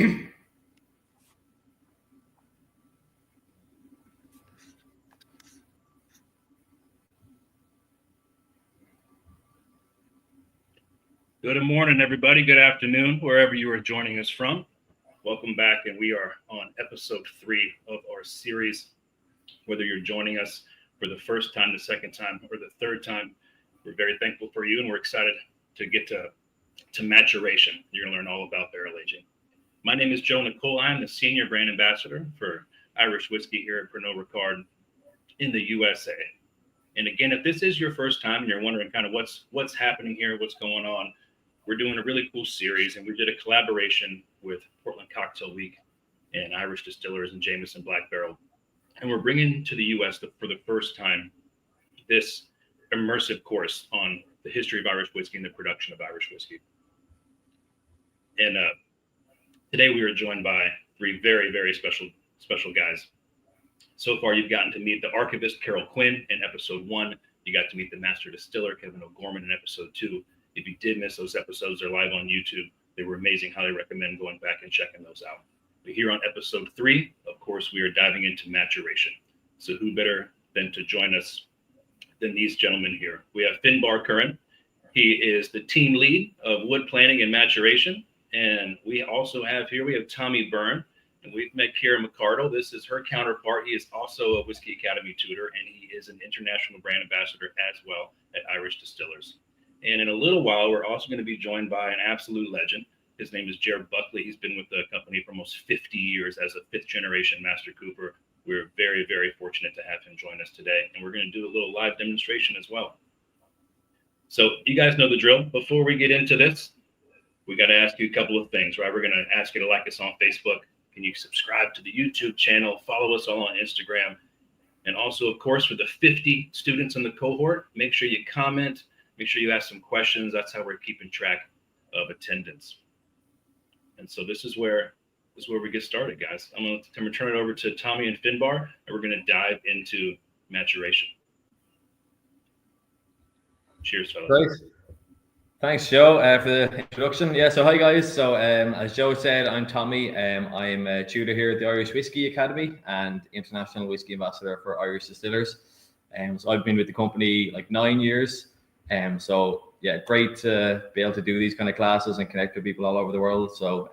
Good morning, everybody. Good afternoon, wherever you are joining us from. Welcome back, and we are on episode 3 of our series. Whether you're joining us for the first time, the second time, or the third time, we're very thankful for you, and we're excited to get to maturation. You're going to learn all about barrel aging. My name is Joe Nicole. I'm the Senior Brand Ambassador for Irish Whiskey here at Pernod Ricard in the USA. And again, if this is your first time and you're wondering kind of what's happening here, what's going on, we're doing a really cool series, and we did a collaboration with Portland Cocktail Week and Irish Distillers and Jameson Black Barrel. And we're bringing to the US for the first time this immersive course on the history of Irish whiskey and the production of Irish whiskey. And today we are joined by 3 very, very special guys. So far, you've gotten to meet the archivist, Carol Quinn, in episode 1. You got to meet the master distiller, Kevin O'Gorman, in episode 2. If you did miss those episodes, they're live on YouTube. They were amazing. Highly recommend going back and checking those out. But here on episode 3, of course, we are diving into maturation. So who better than to join us than these gentlemen here? We have Finbar Curran. He is the team lead of wood planning and maturation. And we also have Tommy Byrne. And we've met Kira McCardle. This is her counterpart. He is also a Whiskey Academy tutor, and he is an international brand ambassador as well at Irish Distillers. And in a little while, we're also going to be joined by an absolute legend. His name is Jared Buckley. He's been with the company for almost 50 years as a 5th-generation Master Cooper. We're very, very fortunate to have him join us today. And we're going to do a little live demonstration as well. So you guys know the drill. Before we get into this, we got to ask you a couple of things, right? We're going to ask you to like us on Facebook. Can you subscribe to the YouTube channel? Follow us all on Instagram. And also, of course, for the 50 students in the cohort, make sure you comment. Make sure you ask some questions. That's how we're keeping track of attendance. And so this is where we get started, guys. I'm going to turn it over to Tommy and Finbar, and we're going to dive into maturation. Cheers, fellas. Great. Thanks, Joe, for the introduction. Yeah, so hi, guys. So as Joe said, I'm Tommy. I'm a tutor here at the Irish Whiskey Academy and International Whiskey Ambassador for Irish Distillers. So I've been with the company like 9 years. So yeah, great to be able to do these kind of classes and connect with people all over the world. So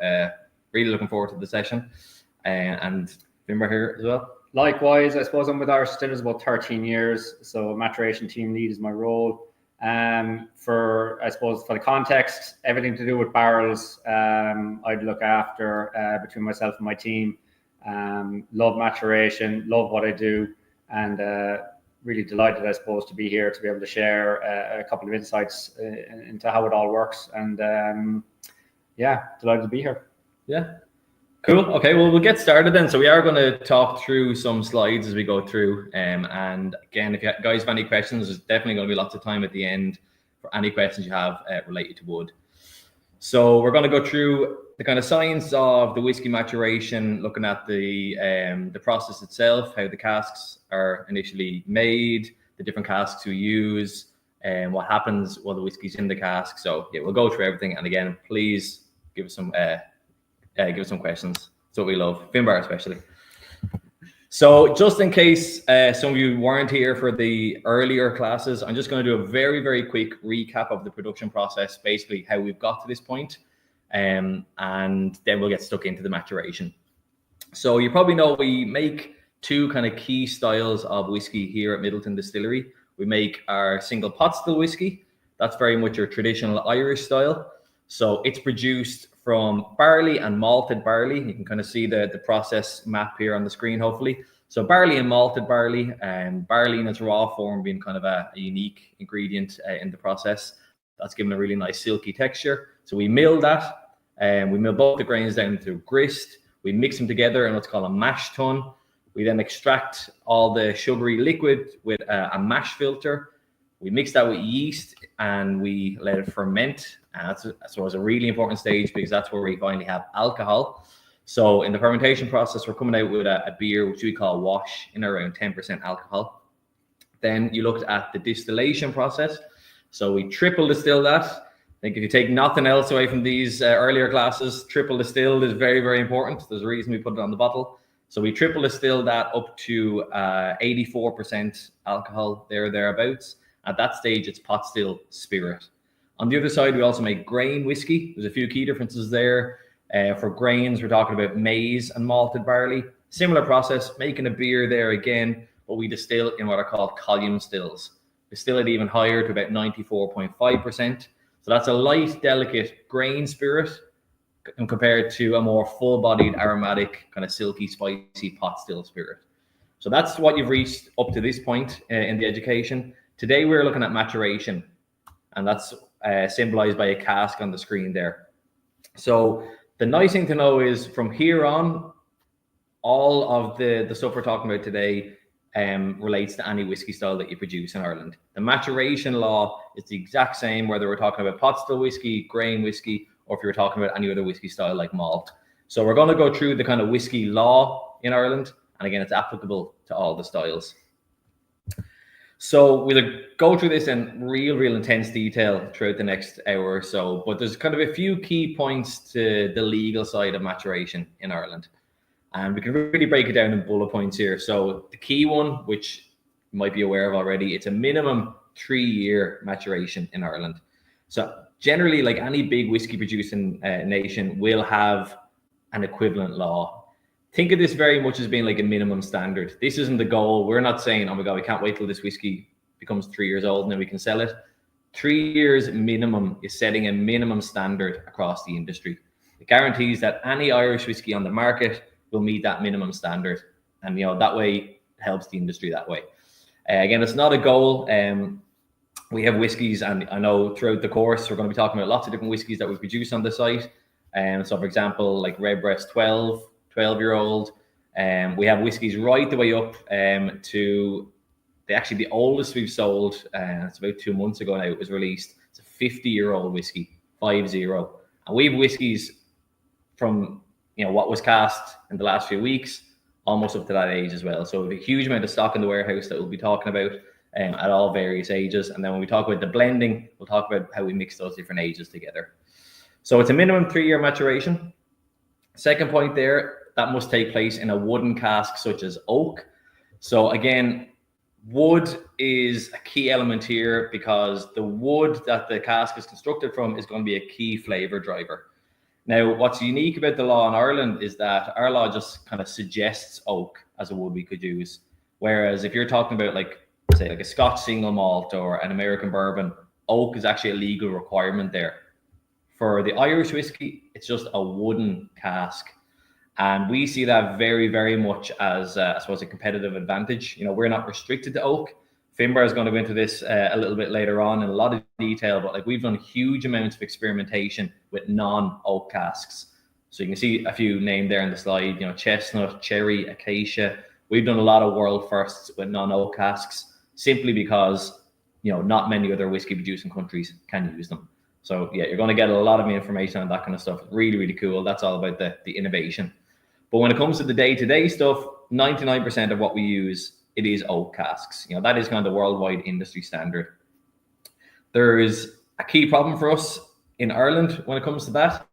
really looking forward to the session. And Finbar here as well. Likewise, I suppose I'm with Irish Distillers about 13 years. So maturation team lead is my role. For the context, everything to do with barrels, I'd look after between myself and my team. Love maturation, love what I do, and really delighted, I suppose, to be here to be able to share a couple of insights into how it all works. And delighted to be here. Yeah. Cool. Okay, well, we'll get started then. So we are going to talk through some slides as we go through. And again, if you guys have any questions, there's definitely going to be lots of time at the end for any questions you have related to wood. So we're going to go through the kind of science of the whiskey maturation, looking at the process itself, how the casks are initially made, the different casks we use, and what happens while the whiskey's in the cask. So yeah, we'll go through everything. And again, please give us some questions. That's what we love, Finbar especially. So just in case some of you weren't here for the earlier classes, I'm just going to do a very, very quick recap of the production process, basically how we've got to this point, and then we'll get stuck into the maturation. So you probably know we make 2 kind of key styles of whiskey here at Midleton Distillery. We make our single pot still whiskey. That's very much your traditional Irish style. So it's produced from barley and malted barley. You can kind of see the process map here on the screen, hopefully. So barley and malted barley, and barley in its raw form being kind of a unique ingredient in the process. That's given a really nice silky texture. So we mill that, and we mill both the grains down to grist. We mix them together in what's called a mash tun. We then extract all the sugary liquid with a mash filter. We mix that with yeast and we let it ferment. And that's a really important stage because that's where we finally have alcohol. So in the fermentation process, we're coming out with a beer, which we call wash, in around 10% alcohol. Then you looked at the distillation process. So we triple distill that. think if you take nothing else away from these earlier classes, triple distilled is very, very important. There's a reason we put it on the bottle. So we triple distill that up to 84% alcohol, thereabouts. At that stage, it's pot still spirit. On the other side, we also make grain whiskey. There's a few key differences there. For grains, we're talking about maize and malted barley. Similar process, making a beer there again, but we distill in what are called column stills. Distill it even higher to about 94.5%. So that's a light, delicate grain spirit compared to a more full-bodied, aromatic, kind of silky, spicy pot still spirit. So that's what you've reached up to this point in the education. Today, we're looking at maturation, and that's symbolized by a cask on the screen there. So the nice thing to know is from here on, all of the stuff we're talking about today relates to any whiskey style that you produce in Ireland. The maturation law is the exact same, whether we're talking about pot still whiskey, grain whiskey, or if you're talking about any other whiskey style like malt. So we're going to go through the kind of whiskey law in Ireland. And again, it's applicable to all the styles. So we'll go through this in real intense detail throughout the next hour or so. But there's kind of a few key points to the legal side of maturation in Ireland. And we can really break it down in bullet points here. So the key one, which you might be aware of already, it's a minimum 3-year maturation in Ireland. So generally, like any big whiskey producing nation will have an equivalent law. Think of this very much as being like a minimum standard. This isn't the goal. We're not saying, oh my God, we can't wait till this whiskey becomes 3 years old and then we can sell it. 3 years minimum is setting a minimum standard across the industry. It guarantees that any Irish whiskey on the market will meet that minimum standard. And, that way it helps the industry that way. Again, it's not a goal. We have whiskies, and I know throughout the course, we're going to be talking about lots of different whiskies that we produce on the site. So for example, like Redbreast 12-year-old. We have whiskies right the way up to the oldest we've sold. It's about 2 months ago now. It was released. It's a 50-year-old whiskey, 50. And we have whiskies from what was cast in the last few weeks, almost up to that age as well. So we have a huge amount of stock in the warehouse that we'll be talking about at all various ages. And then when we talk about the blending, we'll talk about how we mix those different ages together. So it's a minimum 3-year maturation. Second point there, that must take place in a wooden cask such as oak. So again, wood is a key element here because the wood that the cask is constructed from is going to be a key flavour driver. Now, what's unique about the law in Ireland is that our law just kind of suggests oak as a wood we could use. Whereas if you're talking about say a Scotch single malt or an American bourbon, oak is actually a legal requirement there. For the Irish whiskey, it's just a wooden cask. And we see that very, very much as, I suppose, a competitive advantage. We're not restricted to oak. Finbar is going to go into this a little bit later on in a lot of detail, but we've done huge amounts of experimentation with non-oak casks. So you can see a few named there in the slide, chestnut, cherry, acacia. We've done a lot of world firsts with non-oak casks simply because, not many other whiskey producing countries can use them. So yeah, you're going to get a lot of information on that kind of stuff. Really, really cool. That's all about the innovation. But when it comes to the day-to-day stuff, 99% of what we use, it is oak casks. That is kind of the worldwide industry standard. There is a key problem for us in Ireland when it comes to that.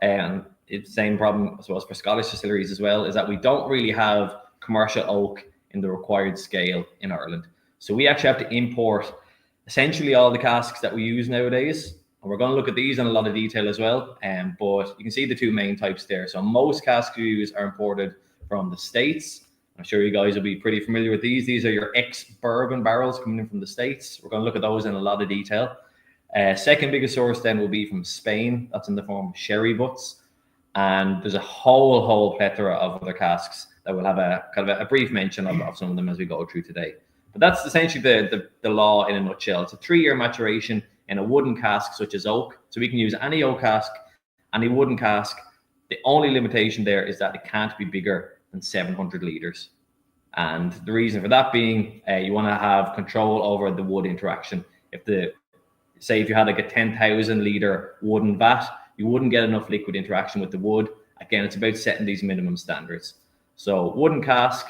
And it's the same problem, I suppose, for Scottish distilleries as well, is that we don't really have commercial oak in the required scale in Ireland. So we actually have to import essentially all the casks that we use nowadays. And we're going to look at these in a lot of detail as well. But you can see the two main types there. So most casks we use are imported from the States. I'm sure you guys will be pretty familiar with these. These are your ex-bourbon barrels coming in from the States. We're going to look at those in a lot of detail. Second biggest source then will be from Spain. That's in the form of sherry butts. And there's a whole plethora of other casks that will have a kind of a brief mention of some of them as we go through today. But that's essentially the law in a nutshell. It's a 3-year maturation in a wooden cask such as oak. So we can use any oak cask, any wooden cask. The only limitation there is that it can't be bigger than 700 litres. And the reason for that being, you want to have control over the wood interaction. If you had a 10,000 litre wooden vat, you wouldn't get enough liquid interaction with the wood. Again, it's about setting these minimum standards. So wooden cask,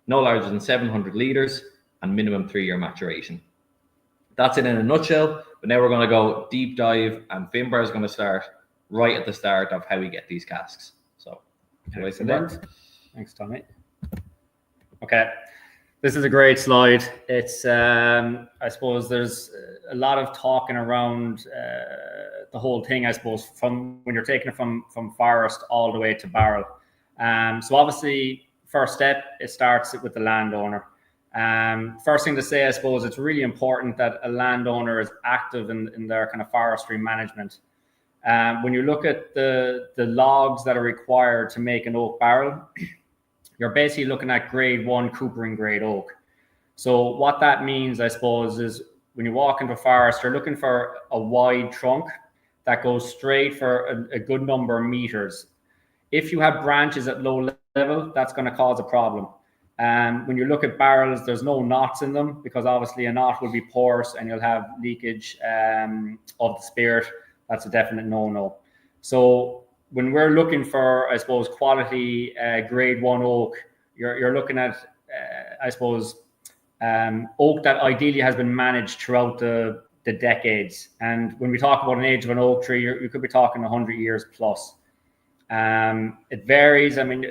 no larger than 700 litres and minimum 3-year maturation. That's it in a nutshell. But now we're going to go deep dive, and Finbar is going to start right at the start of how we get these casks. So, excellent. Thanks, Tommy. Okay, this is a great slide. It's I suppose there's a lot of talking around the whole thing, I suppose, from when you're taking it from forest all the way to barrel. So obviously, first step, it starts with the landowner. First thing to say, I suppose, it's really important that a landowner is active in their kind of forestry management. When you look at the logs that are required to make an oak barrel, you're basically looking at grade 1 coopering grade oak. So what that means, I suppose, is when you walk into a forest, you're looking for a wide trunk that goes straight for a good number of meters. If you have branches at low level, that's going to cause a problem. When you look at barrels, there's no knots in them, because obviously a knot will be porous and you'll have leakage of the spirit. That's a definite no-no. So when we're looking for, I suppose, quality grade 1 oak, you're looking at, I suppose, oak that ideally has been managed throughout the decades. And when we talk about an age of an oak tree, you could be talking 100 years plus. It varies. I mean,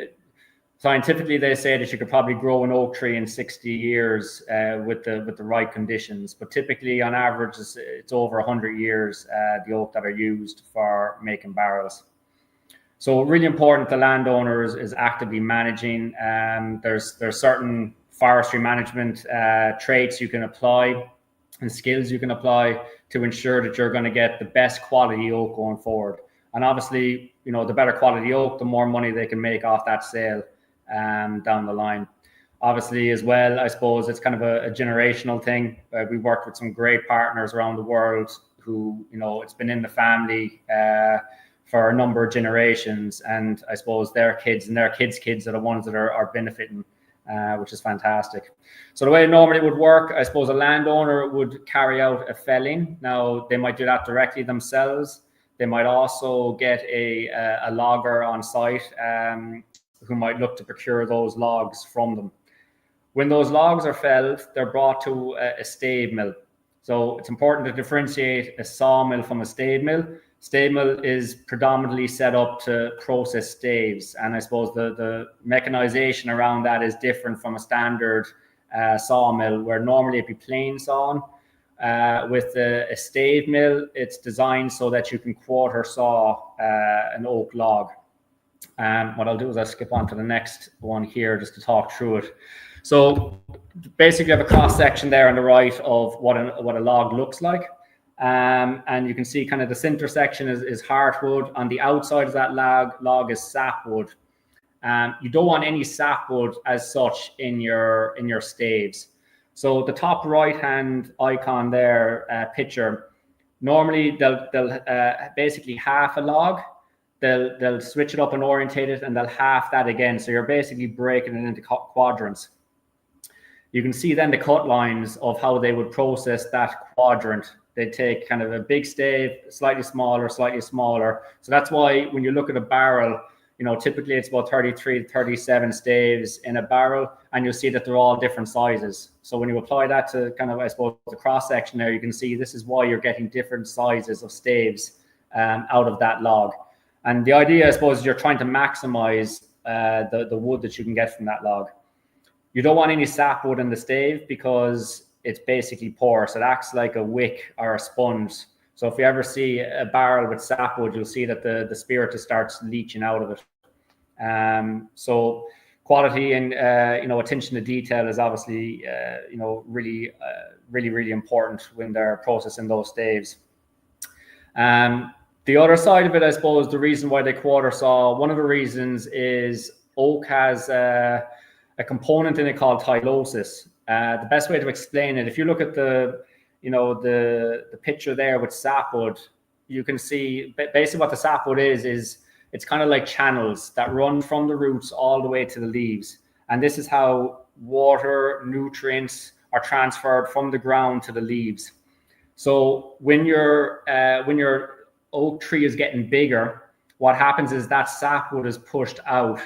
scientifically, they say that you could probably grow an oak tree in 60 years with the right conditions. But typically, on average, it's over 100 years, the oak that are used for making barrels. So really important, the landowner is actively managing. There's certain forestry management traits you can apply and skills you can apply to ensure that you're going to get the best quality oak going forward. And obviously, you know, the better quality oak, the more money they can make off that sale down the line. Obviously, as well, I suppose it's kind of a generational thing. We worked with some great partners around the world who, you know, it's been in the family for a number of generations, and I suppose their kids and their kids' kids are the ones that are benefiting, which is fantastic. So the way it normally would work, I suppose a landowner would carry out a felling. Now, they might do that directly themselves. They might also get a logger on site who might look to procure those logs from them. When those logs are felled, they're brought to a stave mill. So it's important to differentiate a sawmill from a stave mill. Stave mill is predominantly set up to process staves, and I suppose the mechanization around that is different from a standard sawmill, where normally it'd be plain sawn. With a stave mill, it's designed so that you can quarter saw an oak log. What I'll do is I'll skip on to the next one here just to talk through it. So basically, you have a cross section there on the right of what a log looks like. And you can see kind of the center section is heartwood. On the outside of that log is sapwood. You don't want any sapwood as such in your staves. So the top right hand icon there, picture, normally they'll basically half a log. They'll switch it up and orientate it, and they'll half that again. So you're basically breaking it into quadrants. You can see then the cut lines of how they would process that quadrant. They take kind of a big stave, slightly smaller. So that's why when you look at a barrel, you know, typically it's about 33 to 37 staves in a barrel, and you'll see that they're all different sizes. So when you apply that to kind of, I suppose, the cross section there, you can see this is why you're getting different sizes of staves out of that log. And the idea, I suppose, is you're trying to maximize the wood that you can get from that log. You don't want any sapwood in the stave because it's basically porous. It acts like a wick or a sponge. So if you ever see a barrel with sapwood, you'll see that the spirit just starts leaching out of it. So quality and attention to detail is obviously really important when they're processing those staves. The other side of it, I suppose, the reason why they quarter saw, one of the reasons is oak has a component in it called tylosis. The best way to explain it, if you look at the picture there with sapwood, you can see basically what the sapwood is it's kind of like channels that run from the roots all the way to the leaves. And this is how water, nutrients are transferred from the ground to the leaves. So when your oak tree is getting bigger, what happens is that sapwood is pushed out.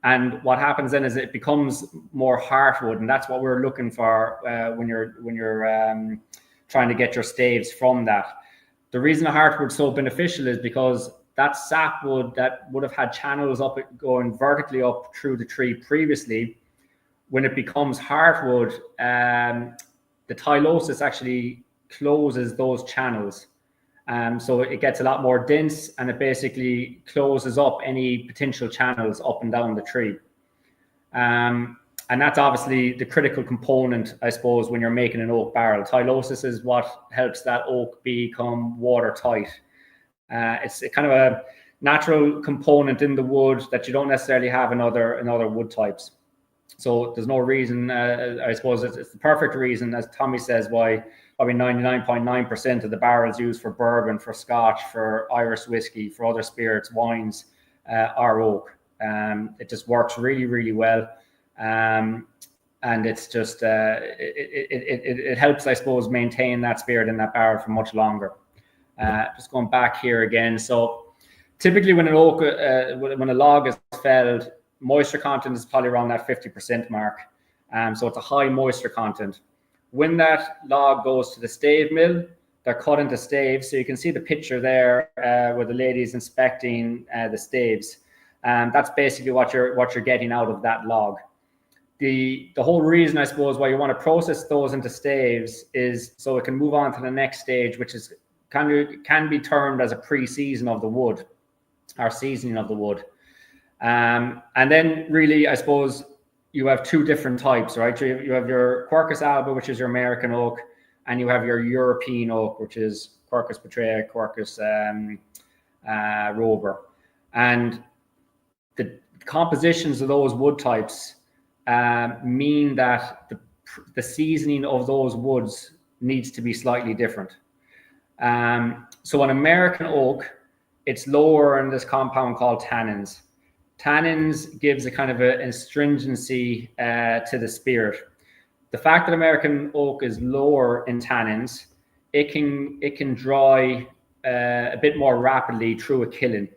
And what happens then is it becomes more heartwood, and that's what we're looking for when you're trying to get your staves from that. The reason a heartwood's so beneficial is because that sapwood that would have had channels up going vertically up through the tree previously, when it becomes heartwood, the tylosis actually closes those channels. So it gets a lot more dense, and it basically closes up any potential channels up and down the tree. And that's obviously the critical component, I suppose, when you're making an oak barrel. Tylosis is what helps that oak become watertight. It's kind of a natural component in the wood that you don't necessarily have in other wood types. So there's no reason, I suppose it's the perfect reason, as Tommy says, why probably 99.9% of the barrels used for bourbon, for scotch, for Irish whiskey, for other spirits, wines, are oak. It just works really, really well. And it's just, it helps, I suppose, maintain that spirit in that barrel for much longer. Just going back here again. So typically when an oak, when a log is felled, moisture content is probably around that 50% mark. So it's a high moisture content. When that log goes to the stave mill, they're cut into staves. So you can see the picture there where the lady's inspecting the staves. That's basically what you're getting out of that log. The whole reason, I suppose, why you want to process those into staves is so it can move on to the next stage, which is can be termed as a pre-season of the wood, or seasoning of the wood. And then really, I suppose, you have two different types, right? You have your Quercus alba, which is your American oak, and you have your European oak, which is Quercus petraea, Quercus robur. And the compositions of those wood types mean that the seasoning of those woods needs to be slightly different. So an American oak, it's lower in this compound called tannins. Tannins gives a kind of an astringency to the spirit. The fact that American oak is lower in tannins, it can dry a bit more rapidly through a kiln.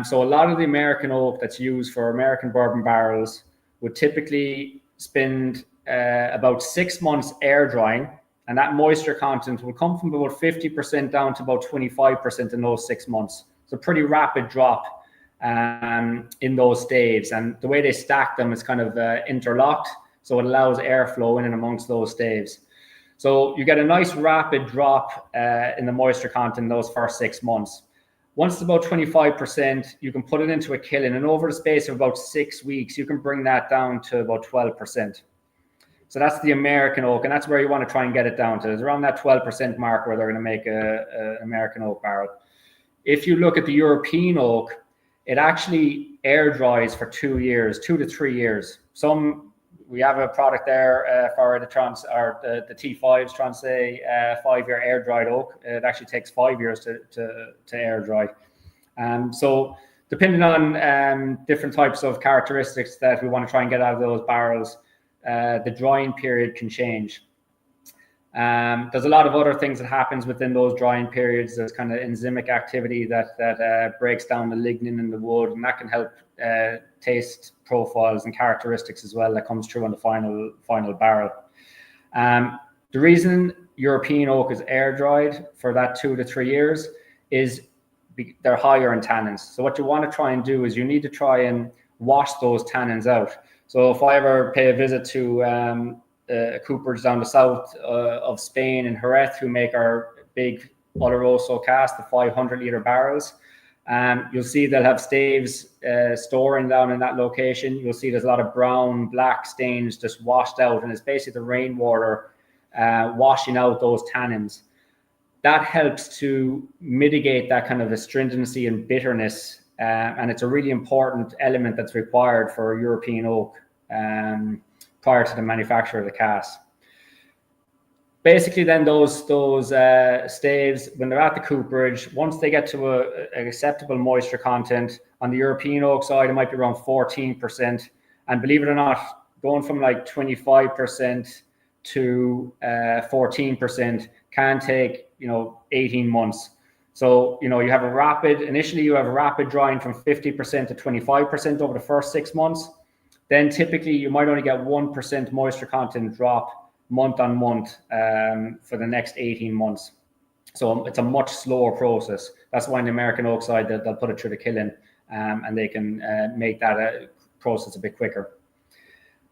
So a lot of the American oak that's used for American bourbon barrels would typically spend about 6 months air drying, and that moisture content will come from about 50% down to about 25% in those 6 months. So pretty rapid drop in those staves, and the way they stack them is kind of interlocked, so it allows airflow in and amongst those staves. So you get a nice rapid drop in the moisture content in those first 6 months. Once it's about 25%, you can put it into a kiln, and over the space of about 6 weeks, you can bring that down to about 12%. So that's the American oak, and that's where you want to try and get it down to. It's around that 12% mark where they're going to make an American oak barrel. If you look at the European oak, it actually air dries for 2 years, 2 to 3 years. We have a product there for the T5s, Transae 5-year air dried oak. It actually takes 5 years to air dry. So depending on different types of characteristics that we want to try and get out of those barrels, the drying period can change. There's a lot of other things that happens within those drying periods. There's kind of enzymic activity that breaks down the lignin in the wood, and that can help taste profiles and characteristics as well that comes through on the final barrel. The reason European oak is air dried for that 2 to 3 years is they're higher in tannins. So what you want to try and do is you need to try and wash those tannins out. So if I ever pay a visit to Coopers down the south of Spain in Jerez, who make our big Oloroso cask, the 500-liter barrels, you'll see they'll have staves storing down in that location. You'll see there's a lot of brown, black stains just washed out, and it's basically the rainwater washing out those tannins. That helps to mitigate that kind of astringency and bitterness, and it's a really important element that's required for European oak prior to the manufacture of the cask. Basically, then those staves, when they're at the cooperage, once they get to an acceptable moisture content, on the European oak side, it might be around 14%. And believe it or not, going from like 25% to 14% can take 18 months. So you have initially you have a rapid drying from 50% to 25% over the first 6 months. Then typically you might only get 1% moisture content drop month on month for the next 18 months. So it's a much slower process. That's why in the American oak side, they'll put it through the kiln, and they can make that process a bit quicker.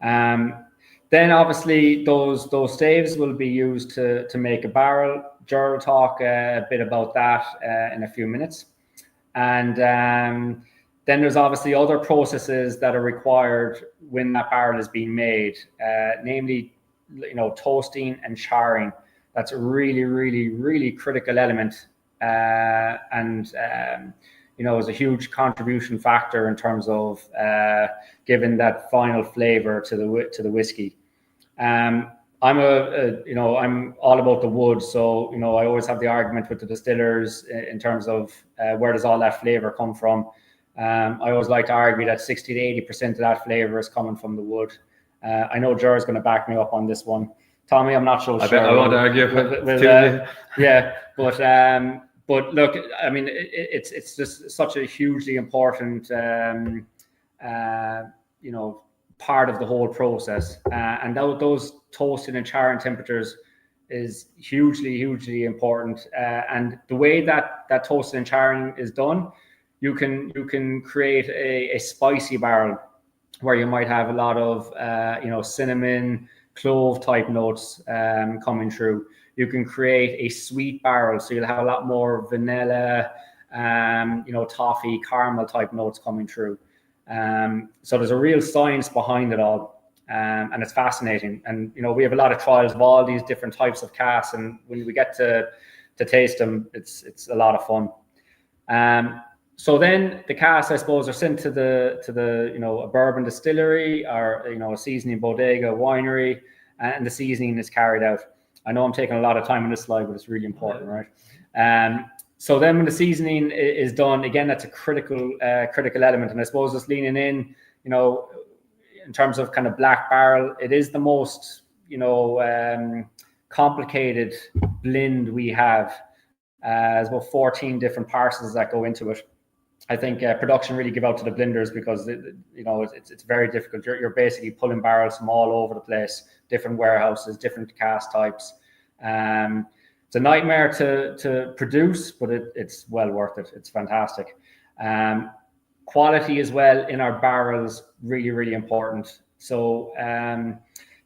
Then obviously those staves will be used to make a barrel. Ger will talk a bit about that in a few minutes. And then there's obviously other processes that are required when that barrel is being made, namely, toasting and charring. That's a really, really, really critical element, and is a huge contribution factor in terms of giving that final flavor to the whiskey. I'm all about the wood, so I always have the argument with the distillers in terms of where does all that flavor come from. I always like to argue that 60 to 80% of that flavor is coming from the wood. I know Ger is going to back me up on this one. Tommy, I'm not so sure. I won't argue. But look, I mean, it's just such a hugely important part of the whole process, and those toasting and charring temperatures is hugely important. And the way that toasting and charring is done, you can create a spicy barrel where you might have a lot of cinnamon, clove type notes coming through. You can create a sweet barrel, so you'll have a lot more vanilla, toffee, caramel type notes coming through. So there's a real science behind it all, and it's fascinating. And we have a lot of trials of all these different types of casks, and when we get to taste them, it's a lot of fun. So then the casks, I suppose, are sent to the a bourbon distillery or a seasoning bodega, winery, and the seasoning is carried out. I know I'm taking a lot of time on this slide, but it's really important, right? So then when the seasoning is done, again, that's a critical element. And I suppose just leaning in, in terms of kind of Black Barrel, it is the most, complicated blend we have. There's about 14 different parcels that go into it. I think production really give out to the blenders because it's very difficult. You're basically pulling barrels from all over the place, different warehouses, different cask types. It's a nightmare to produce, but it's well worth it. It's fantastic. Quality as well in our barrels, really, really important. So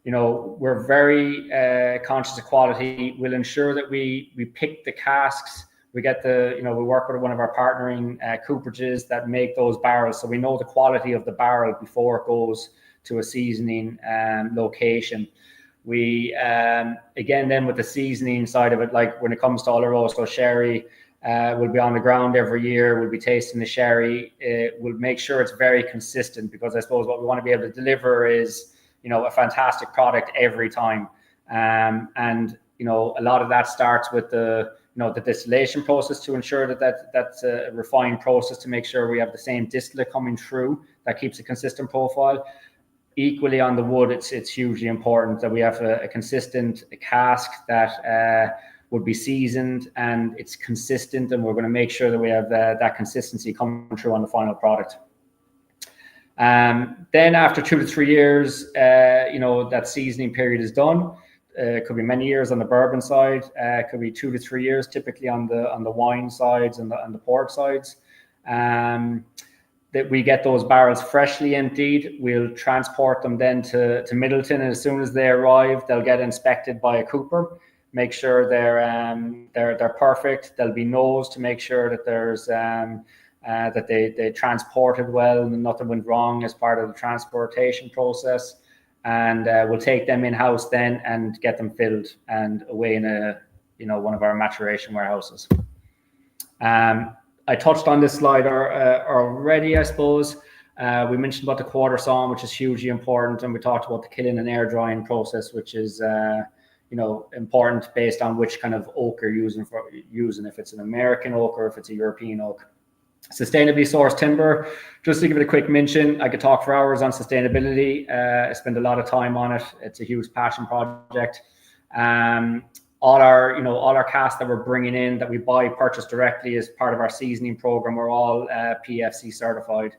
we're very conscious of quality. We'll ensure that we pick the casks. We get we work with one of our partnering cooperages that make those barrels, so we know the quality of the barrel before it goes to a seasoning location. We again then with the seasoning side of it, like when it comes to Oloroso sherry, we'll be on the ground every year. We'll be tasting the sherry. We'll make sure it's very consistent, because I suppose what we want to be able to deliver is a fantastic product every time. And a lot of that starts with the distillation process to ensure that's a refined process to make sure we have the same distillate coming through that keeps a consistent profile. Equally on the wood, it's hugely important that we have a consistent cask that would be seasoned and it's consistent, and we're going to make sure that we have that consistency coming through on the final product. Then after 2 to 3 years, that seasoning period is done. It could be many years on the bourbon side. It could be 2 to 3 years, typically on the wine sides and the port sides. That we get those barrels freshly emptied. We'll transport them then to Middleton, and as soon as they arrive, they'll get inspected by a cooper. Make sure they're perfect. They'll be nosed to make sure that there's that they transported well and nothing went wrong as part of the transportation process. And we'll take them in-house then and get them filled and away in one of our maturation warehouses. I touched on this slide already, I suppose. We mentioned about the quarter sawn, which is hugely important, and we talked about the kiln and air drying process, which is important based on which kind of oak you're using, if it's an American oak or if it's a European oak. Sustainably sourced timber, just to give it a quick mention, I could talk for hours on sustainability. I spend a lot of time on it. It's a huge passion project. All our casks that we're bringing in that we purchase directly as part of our seasoning program, we're all PFC certified,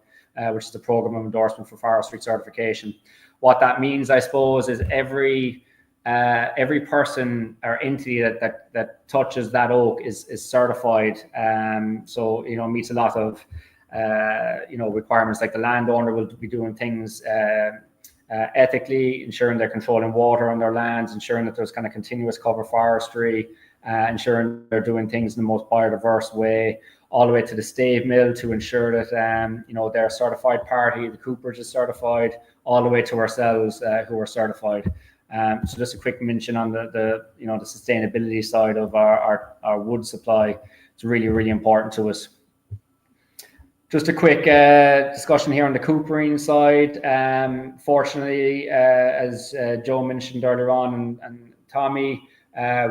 which is the program of endorsement for forestry certification. What that means, I suppose, is every every person or entity that touches that oak is certified. So meets a lot of requirements, like the landowner will be doing things ethically, ensuring they're controlling water on their lands, ensuring that there's kind of continuous cover forestry, ensuring they're doing things in the most biodiverse way, all the way to the stave mill to ensure that they're a certified party, the cooperage is certified, all the way to ourselves who are certified. So just a quick mention on the sustainability side of our wood supply. It's really, really important to us. Just a quick discussion here on the coopering side. Fortunately, as Joe mentioned earlier on, and Tommy,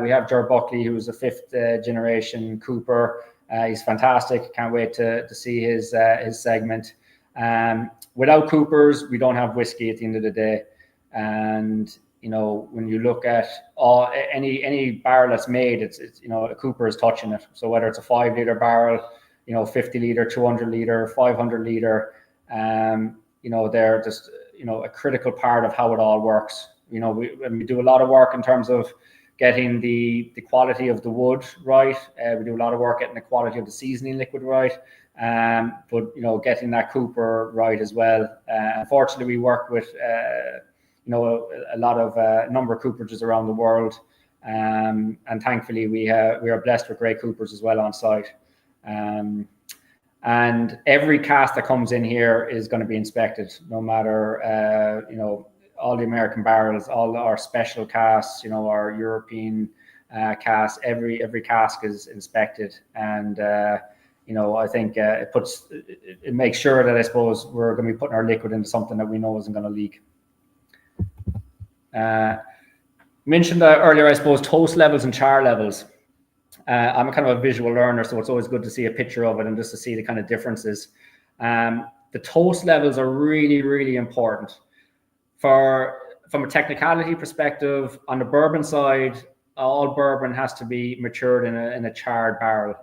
we have Ger Buckley, who's a fifth generation cooper. He's fantastic. Can't wait to see his segment. Without coopers, we don't have whiskey at the end of the day. And when you look at any barrel that's made, it's a cooper is touching it. So whether it's a 5 litre barrel, 50 litre, 200 litre, 500 litre, they're just a critical part of how it all works. We do a lot of work in terms of getting the quality of the wood right. We do a lot of work getting the quality of the seasoning liquid right, but getting that cooper right as well. Unfortunately, we work with a number of cooperages around the world, and thankfully we are blessed with great coopers as well on site. And every cask that comes in here is going to be inspected, no matter all the American barrels, all our special casks, our European casks. Every cask is inspected, and I think it makes sure that, I suppose, we're going to be putting our liquid into something that we know isn't going to leak. Mentioned earlier, I suppose, toast levels and char levels. I'm a kind of a visual learner, so it's always good to see a picture of it and just to see the kind of differences. The toast levels are really, really important. From a technicality perspective, on the bourbon side, all bourbon has to be matured in a charred barrel,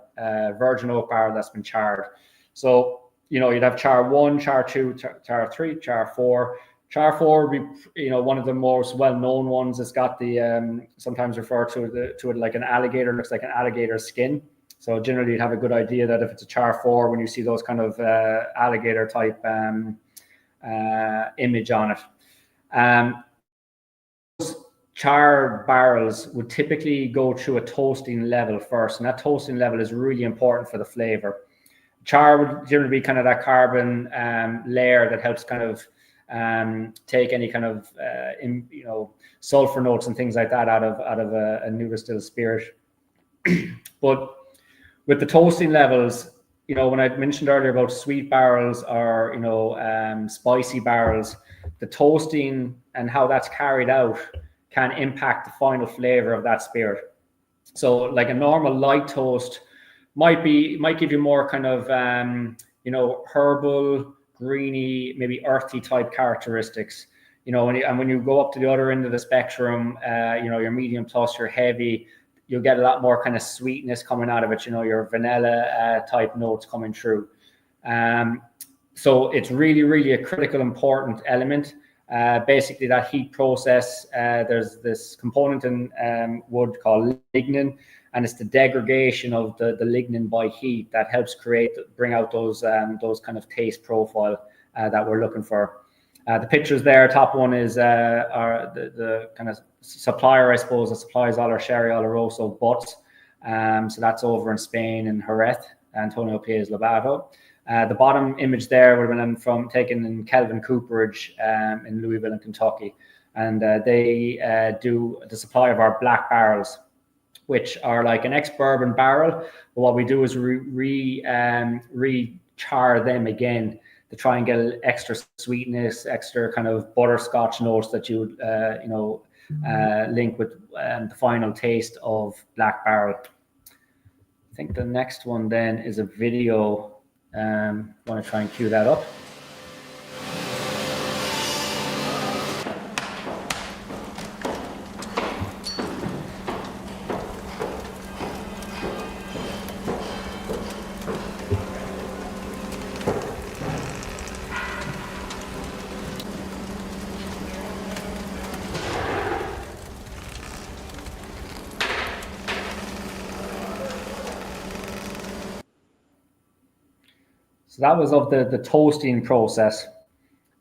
virgin oak barrel that's been charred. So, you'd have char 1, char 2, char 3, char 4. Char 4 would be, one of the most well-known ones. It's got the, sometimes referred to it like an alligator, looks like an alligator skin. So generally you'd have a good idea that if it's a char 4, when you see those kind of alligator type image on it. Char barrels would typically go through a toasting level first, and that toasting level is really important for the flavor. Char would generally be kind of that carbon layer that helps kind of take any kind of sulfur notes and things like that out of a new distilled spirit. But with the toasting levels, when I mentioned earlier about sweet barrels or spicy barrels, the toasting and how that's carried out can impact the final flavor of that spirit. So like a normal light toast might give you more kind of herbal, greeny, maybe earthy type characteristics. When you go up to the other end of the spectrum, your medium plus, your heavy, you'll get a lot more kind of sweetness coming out of it. Your vanilla type notes coming through. So it's really, really a critical, important element. Basically, that heat process. There's this component in wood called lignin, and it's the degradation of the lignin by heat that helps bring out those kind of taste profile that we're looking for. The pictures there, top one is the kind of supplier, I suppose, that supplies all our Sherry Oloroso butts. So that's over in Spain in Jerez, Antonio Pérez Lobato. The bottom image there would have been taken in Kelvin Cooperage in Louisville, in Kentucky. And they do the supply of our black barrels, which are like an ex-bourbon barrel. But what we do is re-char them again to try and get extra sweetness, extra kind of butterscotch notes that you would, link with the final taste of black barrel. I think the next one then is a video. I want to try and cue that up. So that was of the toasting process.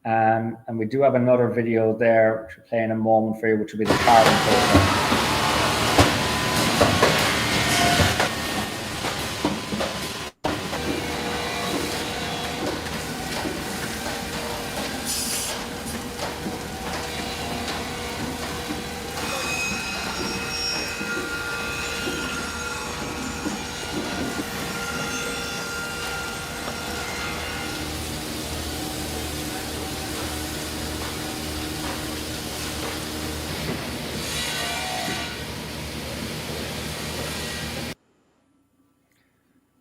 And we do have another video there, which we'll play in a moment for you, which will be the charring process.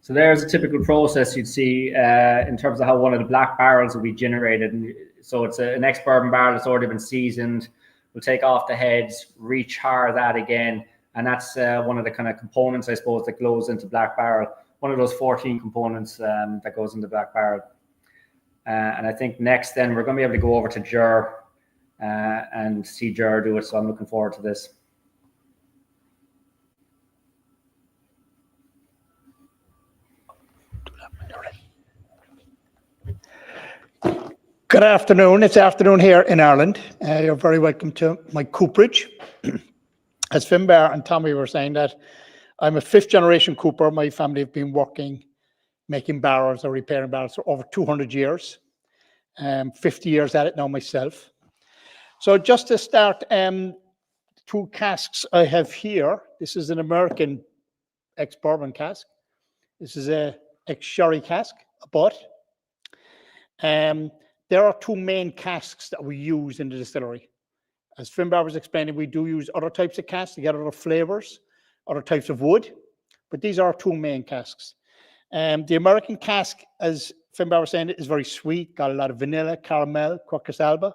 So there's a typical process you'd see in terms of how one of the black barrels will be generated. And so it's an ex-bourbon barrel that's already been seasoned. We'll take off the heads, rechar that again. And that's one of the kind of components, I suppose, that goes into black barrel. One of those 14 components that goes into black barrel. And I think next then we're going to be able to go over to Jer and see Jer do it. So I'm looking forward to this. Good afternoon. It's afternoon here in Ireland. You're very welcome to my cooperage. As Finbar and Tommy were saying, that I'm a fifth generation cooper. My family have been working, making barrels or repairing barrels for over 200 years. 50 years at it now myself. So just to start, two casks I have here. This is an American ex-bourbon cask. This is a ex-sherry cask, a butt. There are two main casks that we use in the distillery. As Finbar was explaining, we do use other types of casks to get other flavors, other types of wood, but these are our two main casks. The American cask, as Finbar was saying, is very sweet, got a lot of vanilla, caramel, quercus alba.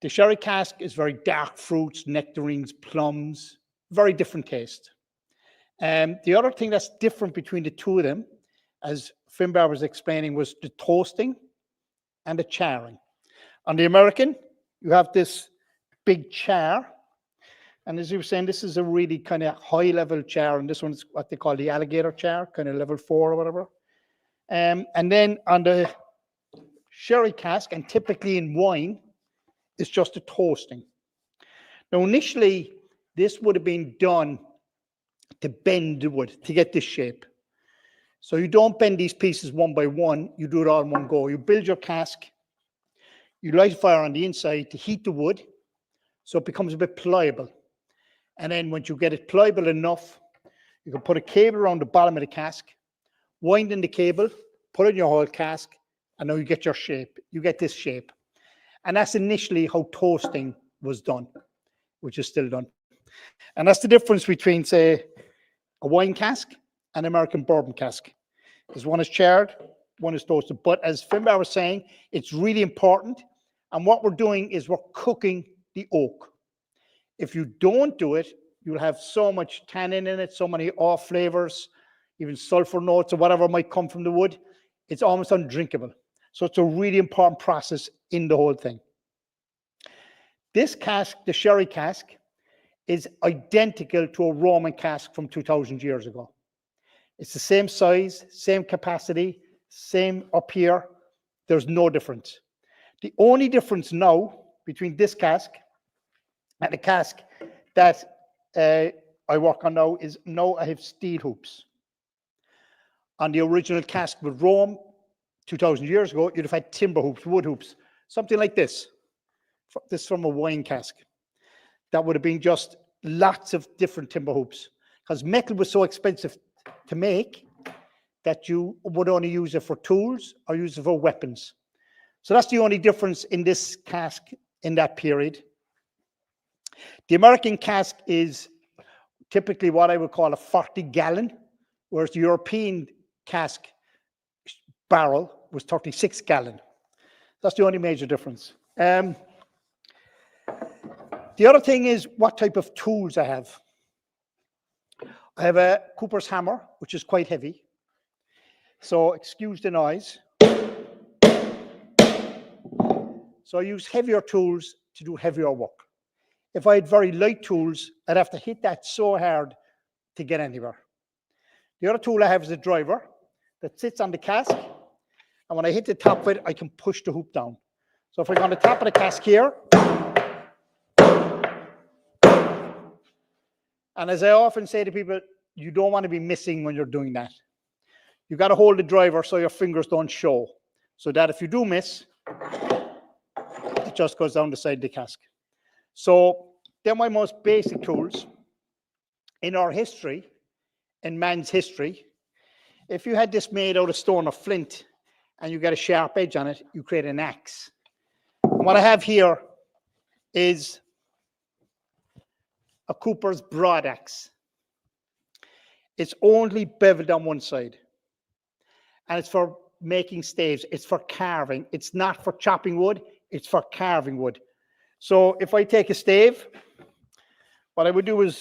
The sherry cask is very dark fruits, nectarines, plums, very different taste. The other thing that's different between the two of them, as Finbar was explaining, was the toasting and the charring. On the American, you have this big char. And as you were saying, this is a really kind of high level char. And this one's what they call the alligator char, kind of level 4 or whatever. And then on the sherry cask, and typically in wine, it's just a toasting. Now, initially, this would have been done to bend the wood, to get this shape. So you don't bend these pieces one by one, you do it all in one go. You build your cask, you light a fire on the inside to heat the wood so it becomes a bit pliable. And then once you get it pliable enough, you can put a cable around the bottom of the cask, wind in the cable, put it in your whole cask, and now you get your shape. You get this shape. And that's initially how toasting was done, which is still done. And that's the difference between, say, a wine cask and American bourbon cask. Because one is charred, one is toasted. But as Finbar was saying, it's really important. And what we're doing is we're cooking the oak. If you don't do it, you'll have so much tannin in it, so many off flavors, even sulfur notes or whatever might come from the wood. It's almost undrinkable. So it's a really important process in the whole thing. This cask, the sherry cask, is identical to a Roman cask from 2,000 years ago. It's the same size, same capacity, same up here. There's no difference. The only difference now between this cask and the cask that I work on now is now I have steel hoops. On the original cask with Rome, 2,000 years ago, you'd have had timber hoops, wood hoops, something like this. This from a wine cask. That would have been just lots of different timber hoops because metal was so expensive to make that you would only use it for tools or use it for weapons. So that's the only difference in this cask in that period. The American cask is typically what I would call a 40-gallon, whereas the European cask barrel was 36-gallon. That's the only major difference. The other thing is what type of tools I have. I have a Cooper's hammer, which is quite heavy. So excuse the noise. So I use heavier tools to do heavier work. If I had very light tools, I'd have to hit that so hard to get anywhere. The other tool I have is a driver. that sits on the cask. And when I hit the top of it, I can push the hoop down. So if I go on the top of the cask here, and as I often say to people, you don't want to be missing when you're doing that. You've got to hold the driver so your fingers don't show, so that if you do miss, it just goes down the side of the cask. So they're my most basic tools. In our history, in man's history, if you had this made out of stone or flint and you get a sharp edge on it, you create an axe. And what I have here is a cooper's broad axe. It's only beveled on one side. And it's for making staves. It's for carving. It's not for chopping wood. It's for carving wood. So if I take a stave, what I would do is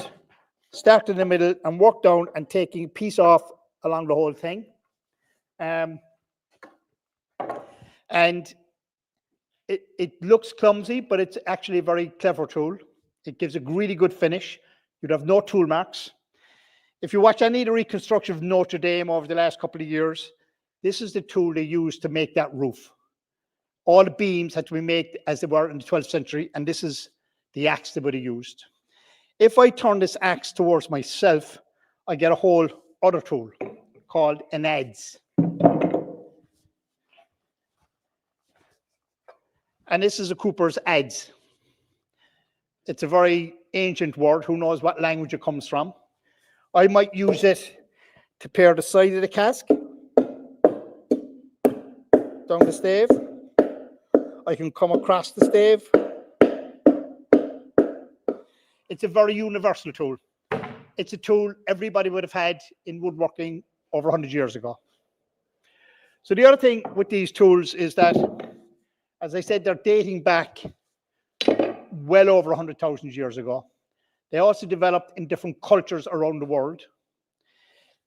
start in the middle and work down and taking a piece off along the whole thing. And it looks clumsy, but it's actually a very clever tool. It gives a really good finish. You'd have no tool marks. If you watch any of the reconstruction of Notre Dame over the last couple of years, this is the tool they used to make that roof. All the beams had to be made as they were in the 12th century, and this is the axe they would have used. If I turn this axe towards myself, I get a whole other tool called an adze. And this is a cooper's adze. It's a very ancient word. Who knows what language it comes from? I might use it to pare the side of the cask down the stave. I can come across the stave. It's a very universal tool. It's a tool everybody would have had in woodworking over 100 years ago. So the other thing with these tools is that, as I said, they're dating back well over 100,000 years ago. They also developed in different cultures around the world.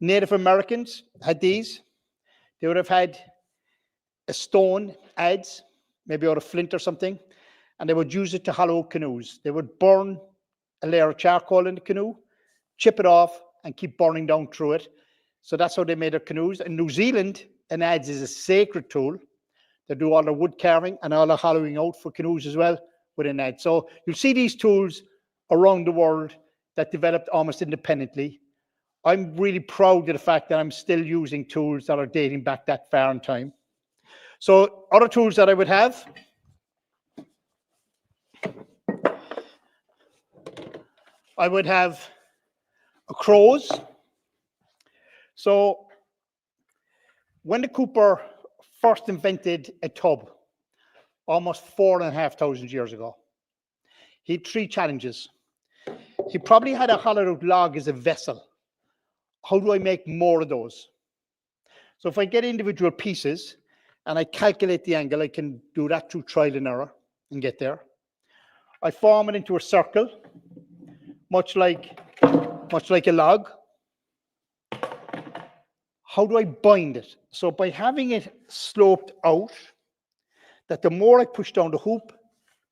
Native Americans had these. They would have had a stone adze, maybe out of flint or something, and they would use it to hollow canoes. They would burn a layer of charcoal in the canoe, chip it off, and keep burning down through it. So that's how they made their canoes. In New Zealand, an adze is a sacred tool. They do all their wood carving and all the hollowing out for canoes as well with an adze. So you'll see these tools around the world that developed almost independently. I'm really proud of the fact that I'm still using tools that are dating back that far in time. So other tools that I would have, I would have a crows. So when the cooper first invented a tub, almost 4,500 years ago, he had 3 challenges. He probably had a hollowed out log as a vessel. How do I make more of those? So if I get individual pieces and I calculate the angle, I can do that through trial and error and get there. I form it into a circle, much like a log. How do I bind it? So by having it sloped out, that the more I push down the hoop,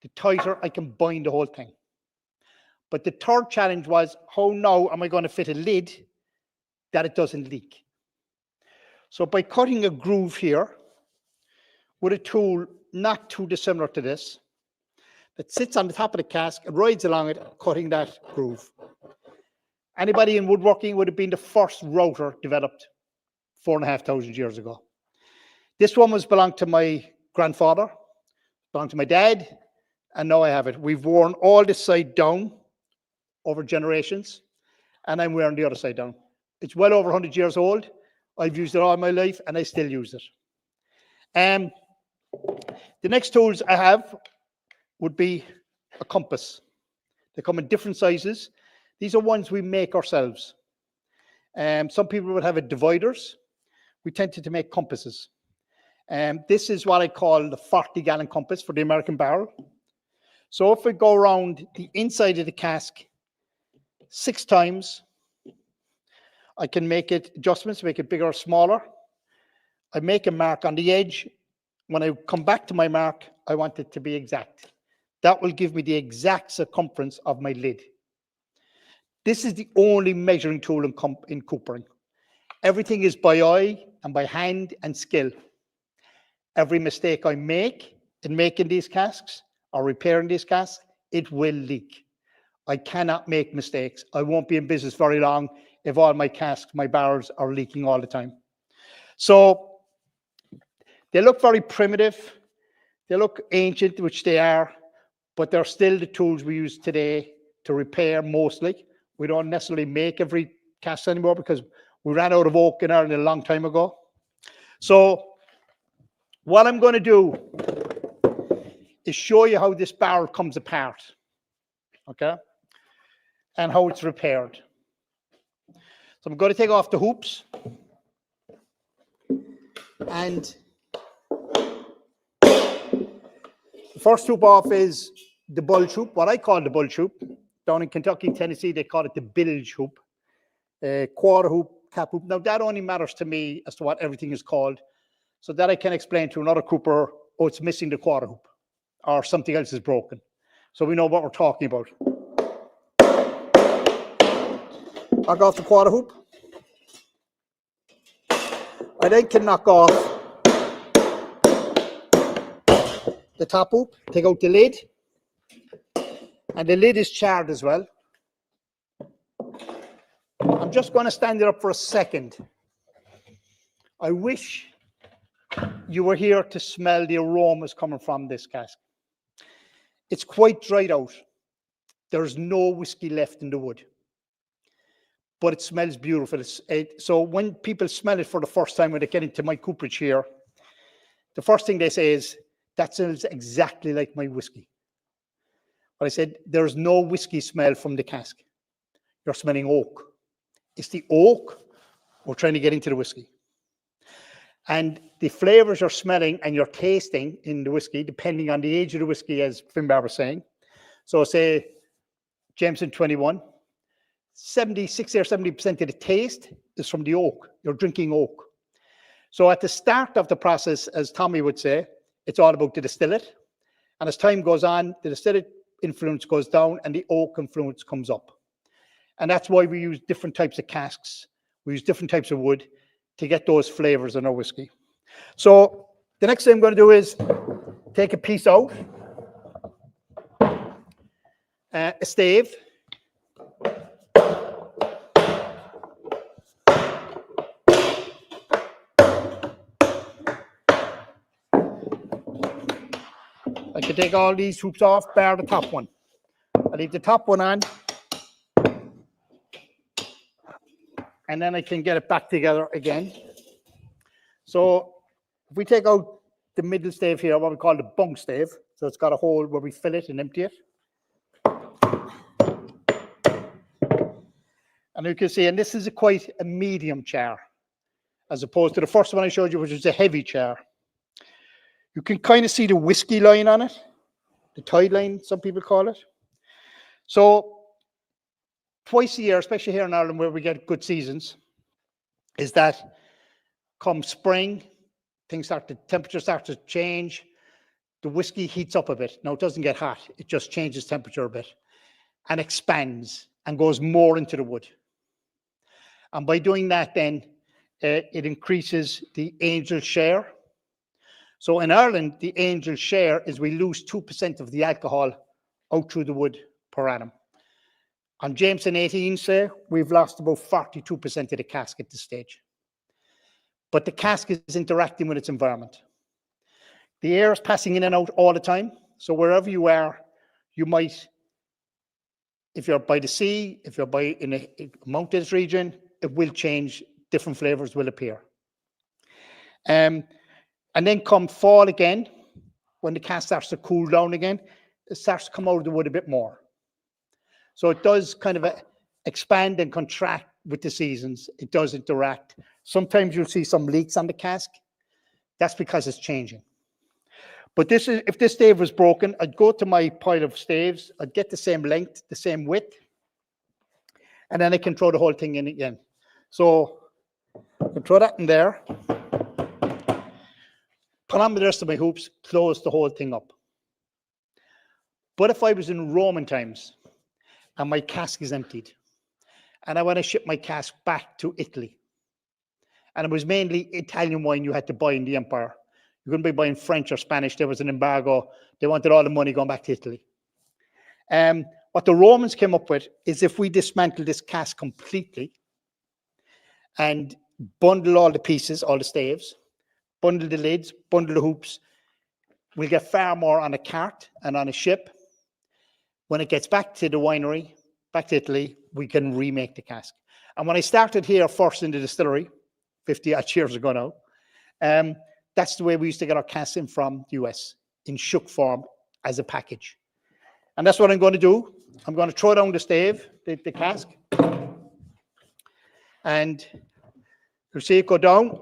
the tighter I can bind the whole thing. But the third challenge was, how now am I going to fit a lid that it doesn't leak? So by cutting a groove here with a tool not too dissimilar to this, that sits on the top of the cask and rides along it, cutting that groove. Anybody in woodworking would have been the first router developed 4,500 years ago. This one belonged to my grandfather, belonged to my dad, and now I have it. We've worn all this side down over generations, and I'm wearing the other side down. It's well over 100 years old. I've used it all my life, and I still use it. The next tools I have would be a compass. They come in different sizes. These are ones we make ourselves. Some people would have it dividers. We tended to make compasses. This is what I call the 40-gallon compass for the American barrel. So if we go around the inside of the cask 6 times, I can make it adjustments, make it bigger or smaller. I make a mark on the edge. When I come back to my mark, I want it to be exact. That will give me the exact circumference of my lid. This is the only measuring tool in coopering. Everything is by eye, and by hand and skill. Every mistake I make in making these casks or repairing these casks, it will leak. I cannot make mistakes. I won't be in business very long if all my casks, my barrels are leaking all the time. So they look very primitive. They look ancient, which they are, but they're still the tools we use today to repair mostly. We don't necessarily make every cask anymore because we ran out of oak in Ireland a long time ago. So what I'm going to do is show you how this barrel comes apart, okay, and how it's repaired. So I'm going to take off the hoops, and the first hoop off is the bulge hoop, what I call the bulge hoop. Down in Kentucky, Tennessee, they call it the bilge hoop, quarter hoop, cap hoop. Now that only matters to me as to what everything is called, so that I can explain to another cooper, oh, it's missing the quarter hoop, or something else is broken. So we know what we're talking about. Knock off the quarter hoop. I then can knock off the top hoop, take out the lid, and the lid is charred as well. I'm just going to stand it up for a second. I wish you were here to smell the aromas coming from this cask. It's quite dried out. There's no whiskey left in the wood, but it smells beautiful. So when people smell it for the first time, when they get into my cooperage here, the first thing they say is, that smells exactly like my whiskey. But I said, there's no whiskey smell from the cask. You're smelling oak. It's the oak we're trying to get into the whiskey. And the flavors you're smelling and you're tasting in the whiskey, depending on the age of the whiskey, as Finbar was saying. So say Jameson 21, 60 or 70% of the taste is from the oak. You're drinking oak. So at the start of the process, as Tommy would say, it's all about the distillate. And as time goes on, the distillate influence goes down and the oak influence comes up. And that's why we use different types of casks. We use different types of wood to get those flavors in our whiskey. So the next thing I'm going to do is take a piece out, a stave. I can take all these hoops off, bar the top one. I leave the top one on, and then I can get it back together again. So if we take out the middle stave here, what we call the bung stave, so it's got a hole where we fill it and empty it. And you can see, and this is quite a medium char, as opposed to the first one I showed you, which was a heavy char. You can kind of see the whiskey line on it, the tide line, some people call it. So twice a year, especially here in Ireland where we get good seasons, is that come spring, temperature starts to change, the whiskey heats up a bit. Now it doesn't get hot, it just changes temperature a bit and expands and goes more into the wood. And by doing that then, it increases the angel share. So in Ireland, the angel share is we lose 2% of the alcohol out through the wood per annum. On Jameson 18, say, we've lost about 42% of the cask at this stage. But the cask is interacting with its environment. The air is passing in and out all the time. So wherever you are, you might, if you're by the sea, if you're in a mountainous region, it will change, different flavors will appear. And then come fall again, when the cask starts to cool down again, it starts to come out of the wood a bit more. So it does kind of expand and contract with the seasons. It does interact. Sometimes you'll see some leaks on the cask. That's because it's changing. But this is, if this stave was broken, I'd go to my pile of staves, I'd get the same length, the same width, and then I can throw the whole thing in again. So I can throw that in there, put on the rest of my hoops, close the whole thing up. But if I was in Roman times and my cask is emptied and I want to ship my cask back to Italy And it was mainly Italian wine you had to buy in the empire. You couldn't be buying French or Spanish. There was an embargo. They wanted all the money going back to Italy. What the Romans came up with is if we dismantle this cask completely and bundle all the pieces, all the staves, bundle the lids, bundle the hoops, we'll get far more on a cart and on a ship. When it gets back to the winery, back to Italy, we can remake the cask. And when I started here first in the distillery, 50 odd years ago now, that's the way we used to get our casks in from the US, in shook form as a package. And that's what I'm going to do. I'm going to throw down the stave, the cask, and you'll see it go down.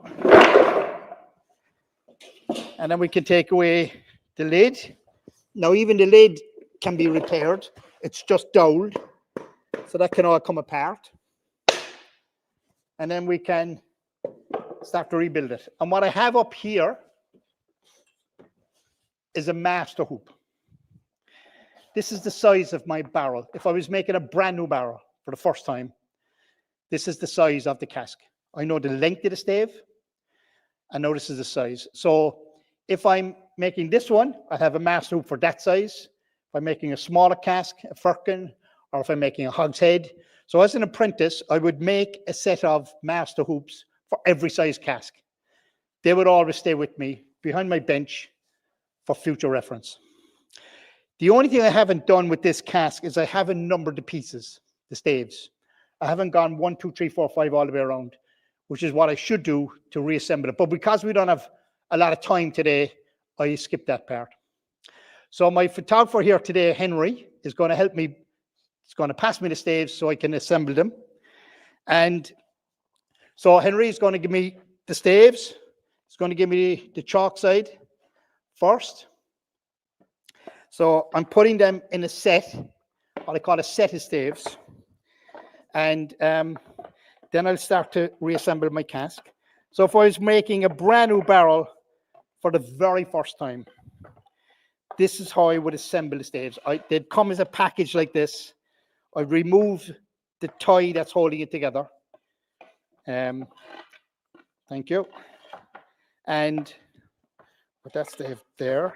And then we can take away the lid. Now, even the lid can be repaired. It's just doweled, so that can all come apart. And then we can start to rebuild it. And what I have up here is a master hoop. This is the size of my barrel. If I was making a brand new barrel for the first time, this is the size of the cask. I know the length of the stave. I know this is the size. So if I'm making this one, I have a master hoop for that size. If I'm making a smaller cask, a firkin, or if I'm making a hogshead. So as an apprentice, I would make a set of master hoops for every size cask. They would always stay with me behind my bench for future reference. The only thing I haven't done with this cask is I haven't numbered the pieces, the staves. I haven't gone 1, 2, 3, 4, 5 all the way around, which is what I should do to reassemble it. But because we don't have a lot of time today, I skipped that part. So my photographer here today, Henry, is going to help me. He's going to pass me the staves so I can assemble them. And so Henry is going to give me the staves. He's going to give me the chalk side first. So I'm putting them in a set, what I call a set of staves. And then I'll start to reassemble my cask. So if I was making a brand new barrel for the very first time, this is how I would assemble the staves. They'd come as a package like this. I remove the tie that's holding it together. Thank you. And put that stave there.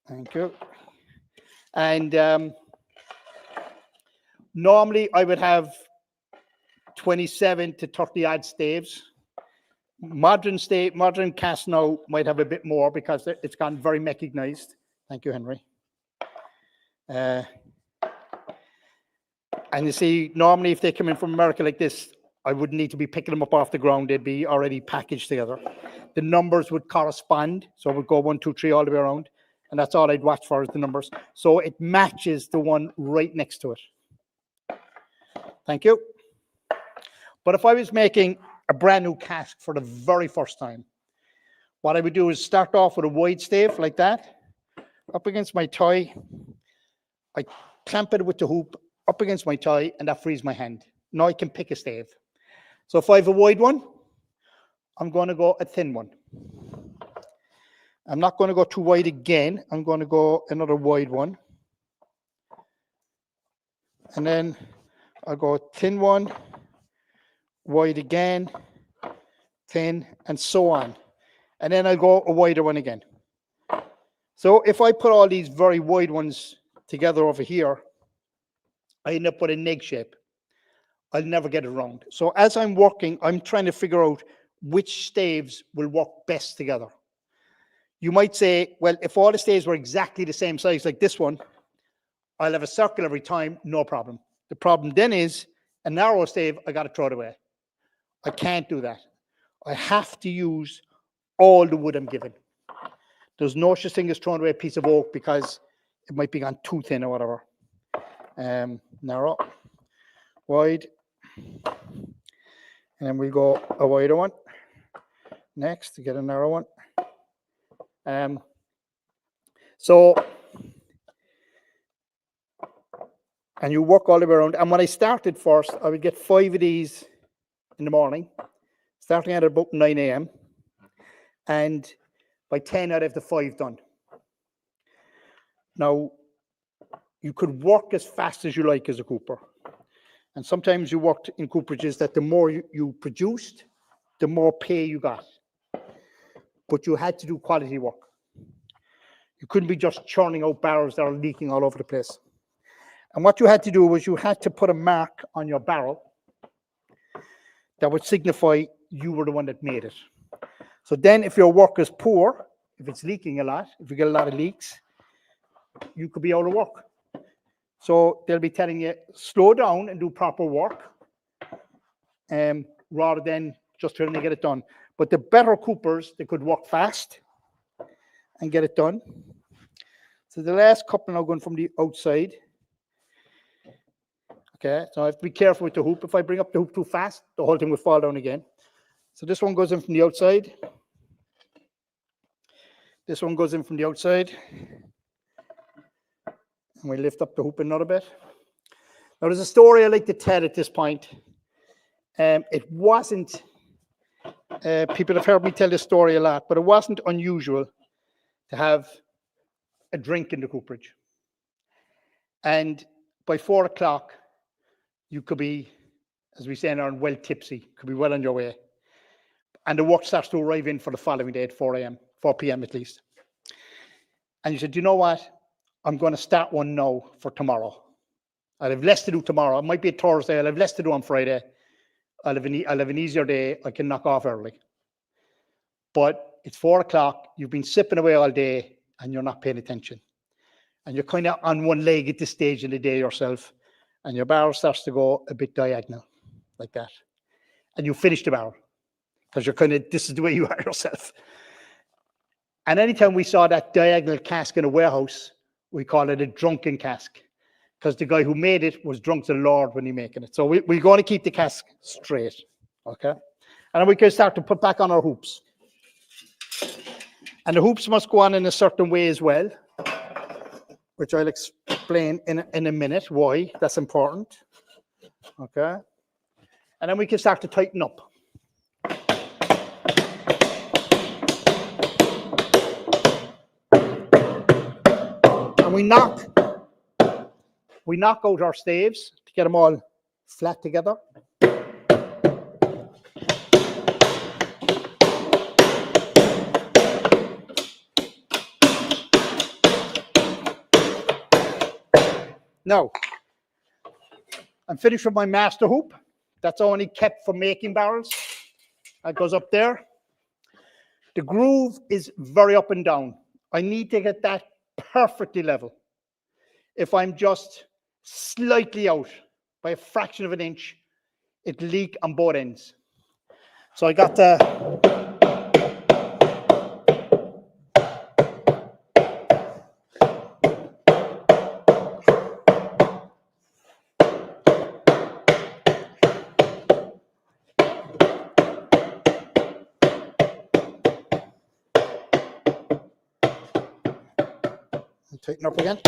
Thank you. And normally I would have 27 to 30 odd staves. Modern cast now might have a bit more because it's gone very mechanized. Thank you, Henry. And you see, normally if they come in from America like this, I wouldn't need to be picking them up off the ground. They'd be already packaged together. The numbers would correspond. So I would go 1, 2, 3 all the way around. And that's all I'd watch for is the numbers. So it matches the one right next to it. Thank you. But if I was making a brand new cask for the very first time, what I would do is start off with a wide stave like that, up against my tie. I clamp it with the hoop up against my tie, and that frees my hand. Now I can pick a stave. So if I have a wide one, I'm going to go a thin one. I'm not going to go too wide again. I'm going to go another wide one. And then I'll go thin one, wide again, thin, and so on. And then I'll go a wider one again. So if I put all these very wide ones together over here, I end up with a neg shape. I'll never get it round. So as I'm working, I'm trying to figure out which staves will work best together. You might say, well, if all the staves were exactly the same size like this one, I'll have a circle every time, no problem. The problem then is a narrow stave, I got to throw it away. I can't do that. I have to use all the wood I'm given. There's no such thing as throwing away a piece of oak because it might be gone too thin or whatever. Narrow, wide, and then we'll go a wider one next to get a narrow one. And you work all the way around. And when I started first, I would get 5 of these in the morning, starting at about 9 a.m. And by 10, I'd have the 5 done. Now, you could work as fast as you like as a cooper. And sometimes you worked in cooperages that the more you produced, the more pay you got. But you had to do quality work. You couldn't be just churning out barrels that are leaking all over the place. And what you had to do was you had to put a mark on your barrel that would signify you were the one that made it. So then if your work is poor, if it's leaking a lot, if you get a lot of leaks, you could be out of work. So they'll be telling you, slow down and do proper work, rather than just trying to get it done. But the better coopers, they could work fast and get it done. So the last couple now going from the outside. Okay, so I have to be careful with the hoop. If I bring up the hoop too fast, the whole thing will fall down again. So this one goes in from the outside. This one goes in from the outside. And we lift up the hoop another bit. Now there's a story I like to tell at this point. It wasn't, people have heard me tell this story a lot, but it wasn't unusual to have a drink in the cooperage. And by 4 o'clock, you could be, as we say in Ireland, well tipsy, could be well on your way. And the work starts to arrive in for the following day at 4 p.m. at least. And you said, you know what? I'm going to start one now for tomorrow. I'll have less to do tomorrow. It might be a Thursday. I'll have less to do on Friday. I'll have an easier day. I can knock off early. But it's 4 o'clock. You've been sipping away all day and you're not paying attention. And you're kind of on one leg at this stage in the day yourself. And your barrel starts to go a bit diagonal like that. And you finish the barrel because you're kind of, this is the way you are yourself. And anytime we saw that diagonal cask in a warehouse, we call it a drunken cask because the guy who made it was drunk to the Lord when he making it. So we're going to keep the cask straight, okay? And then we can start to put back on our hoops. And the hoops must go on in a certain way as well, which I'll explain in a minute why that's important, okay? And then we can start to tighten up. And we knock out our staves to get them all flat together. Now, I'm finished with my master hoop. That's only kept for making barrels. That goes up there. The groove is very up and down. I need to get that perfectly level. If I'm just slightly out by a fraction of an inch, it'll leak on both ends. So I got the tighten up again.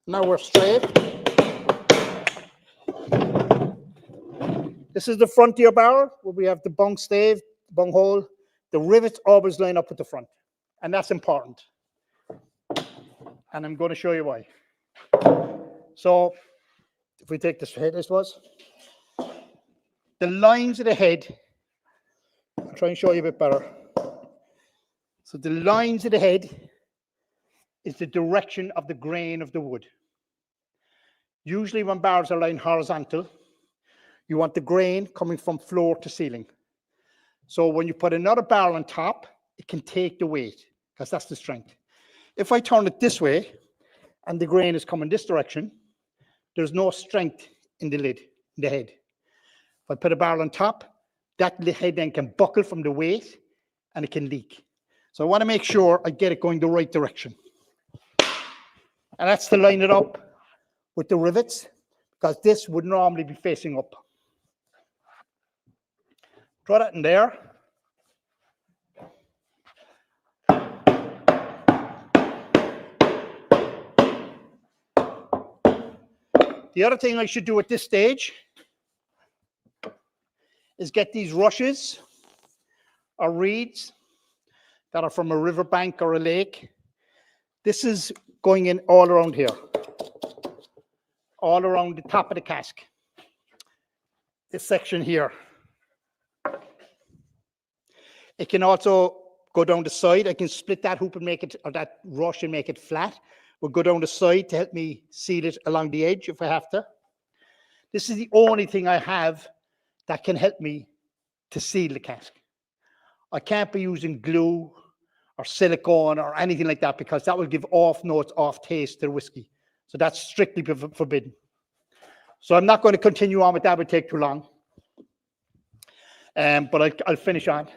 Now we're straight. This is the front of your barrel where we have the bung stave, bung hole. The rivets always line up with the front, and that's important. And I'm going to show you why. So if we take this head, this was the lines of the head. I'll try and show you a bit better. So the lines of the head is the direction of the grain of the wood. Usually when barrels are lying horizontal, you want the grain coming from floor to ceiling. So when you put another barrel on top, it can take the weight because that's the strength. If I turn it this way and the grain is coming this direction, there's no strength in the lid, in the head. If I put a barrel on top, that head then can buckle from the weight and it can leak. So I want to make sure I get it going the right direction. And that's to line it up with the rivets, because this would normally be facing up. Throw that in there. The other thing I should do at this stage is get these rushes or reeds that are from a riverbank or a lake. This is going in all around here. all around the top of the cask. This section here. It can also go down the side. I can split that hoop and make it, or that rush and make it flat. We'll go down the side to help me seal it along the edge if I have to. This is the only thing I have that can help me to seal the cask. I can't be using glue or silicone or anything like that because that will give off notes, off taste to the whiskey. So that's strictly forbidden. So I'm not going to continue on with that. It would take too long. But I'll finish up.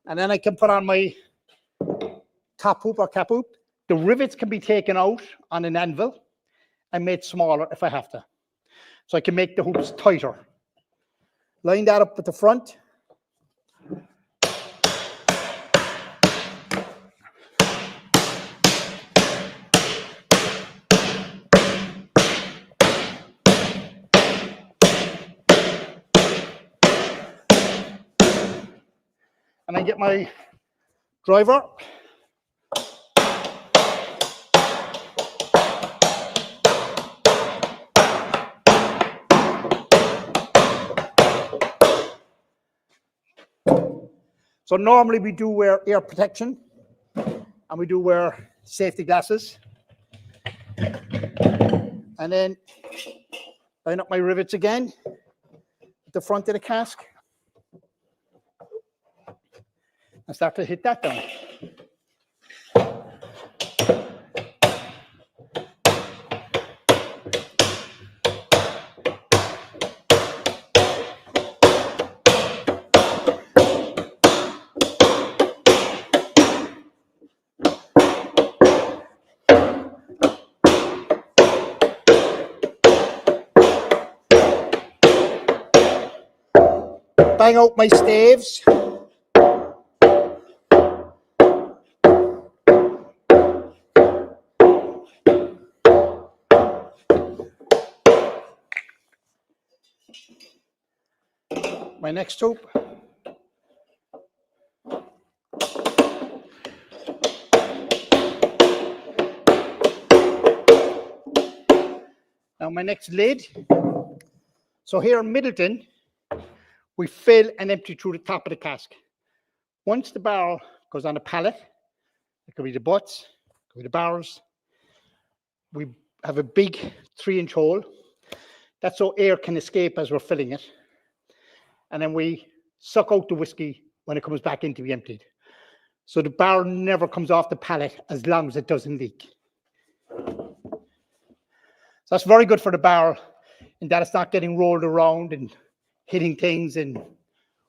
And then I can put on my top hoop or cap hoop. The rivets can be taken out on an anvil and made smaller if I have to. So I can make the hoops tighter. Line that up at the front. And I get my driver. So normally we do wear ear protection and we do wear safety glasses. And then line up my rivets again at the front of the cask. And start to hit that down. Bang out my staves. My next hoop. Now my next lid. So here in Middleton, we fill and empty through the top of the cask. Once the barrel goes on a pallet, it could be the butts, it could be the barrels. We have a big 3-inch hole. That's so air can escape as we're filling it. And then we suck out the whiskey when it comes back in to be emptied. So the barrel never comes off the pallet as long as it doesn't leak. So that's very good for the barrel in that it's not getting rolled around and hitting things and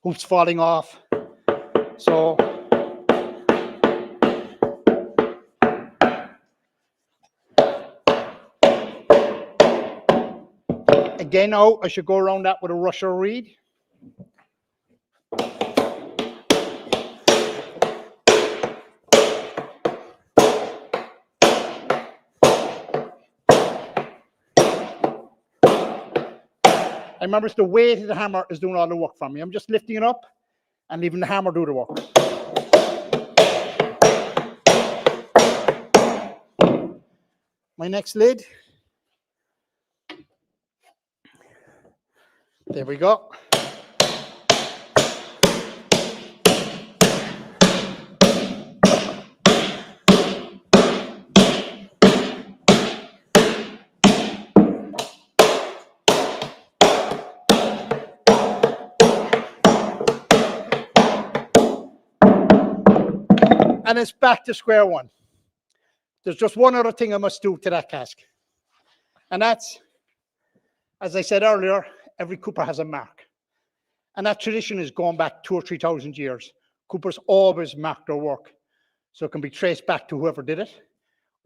hoops falling off. So again, now I should go around that with a rush or reed. I remember it's the weight of the hammer is doing all the work for me. I'm just lifting it up and leaving the hammer do the work. My next lid. There we go. And it's back to square one. There's just one other thing I must do to that cask. And that's, as I said earlier, every cooper has a mark. And that tradition is going back 2,000 or 3,000 years. Coopers always mark their work. So it can be traced back to whoever did it.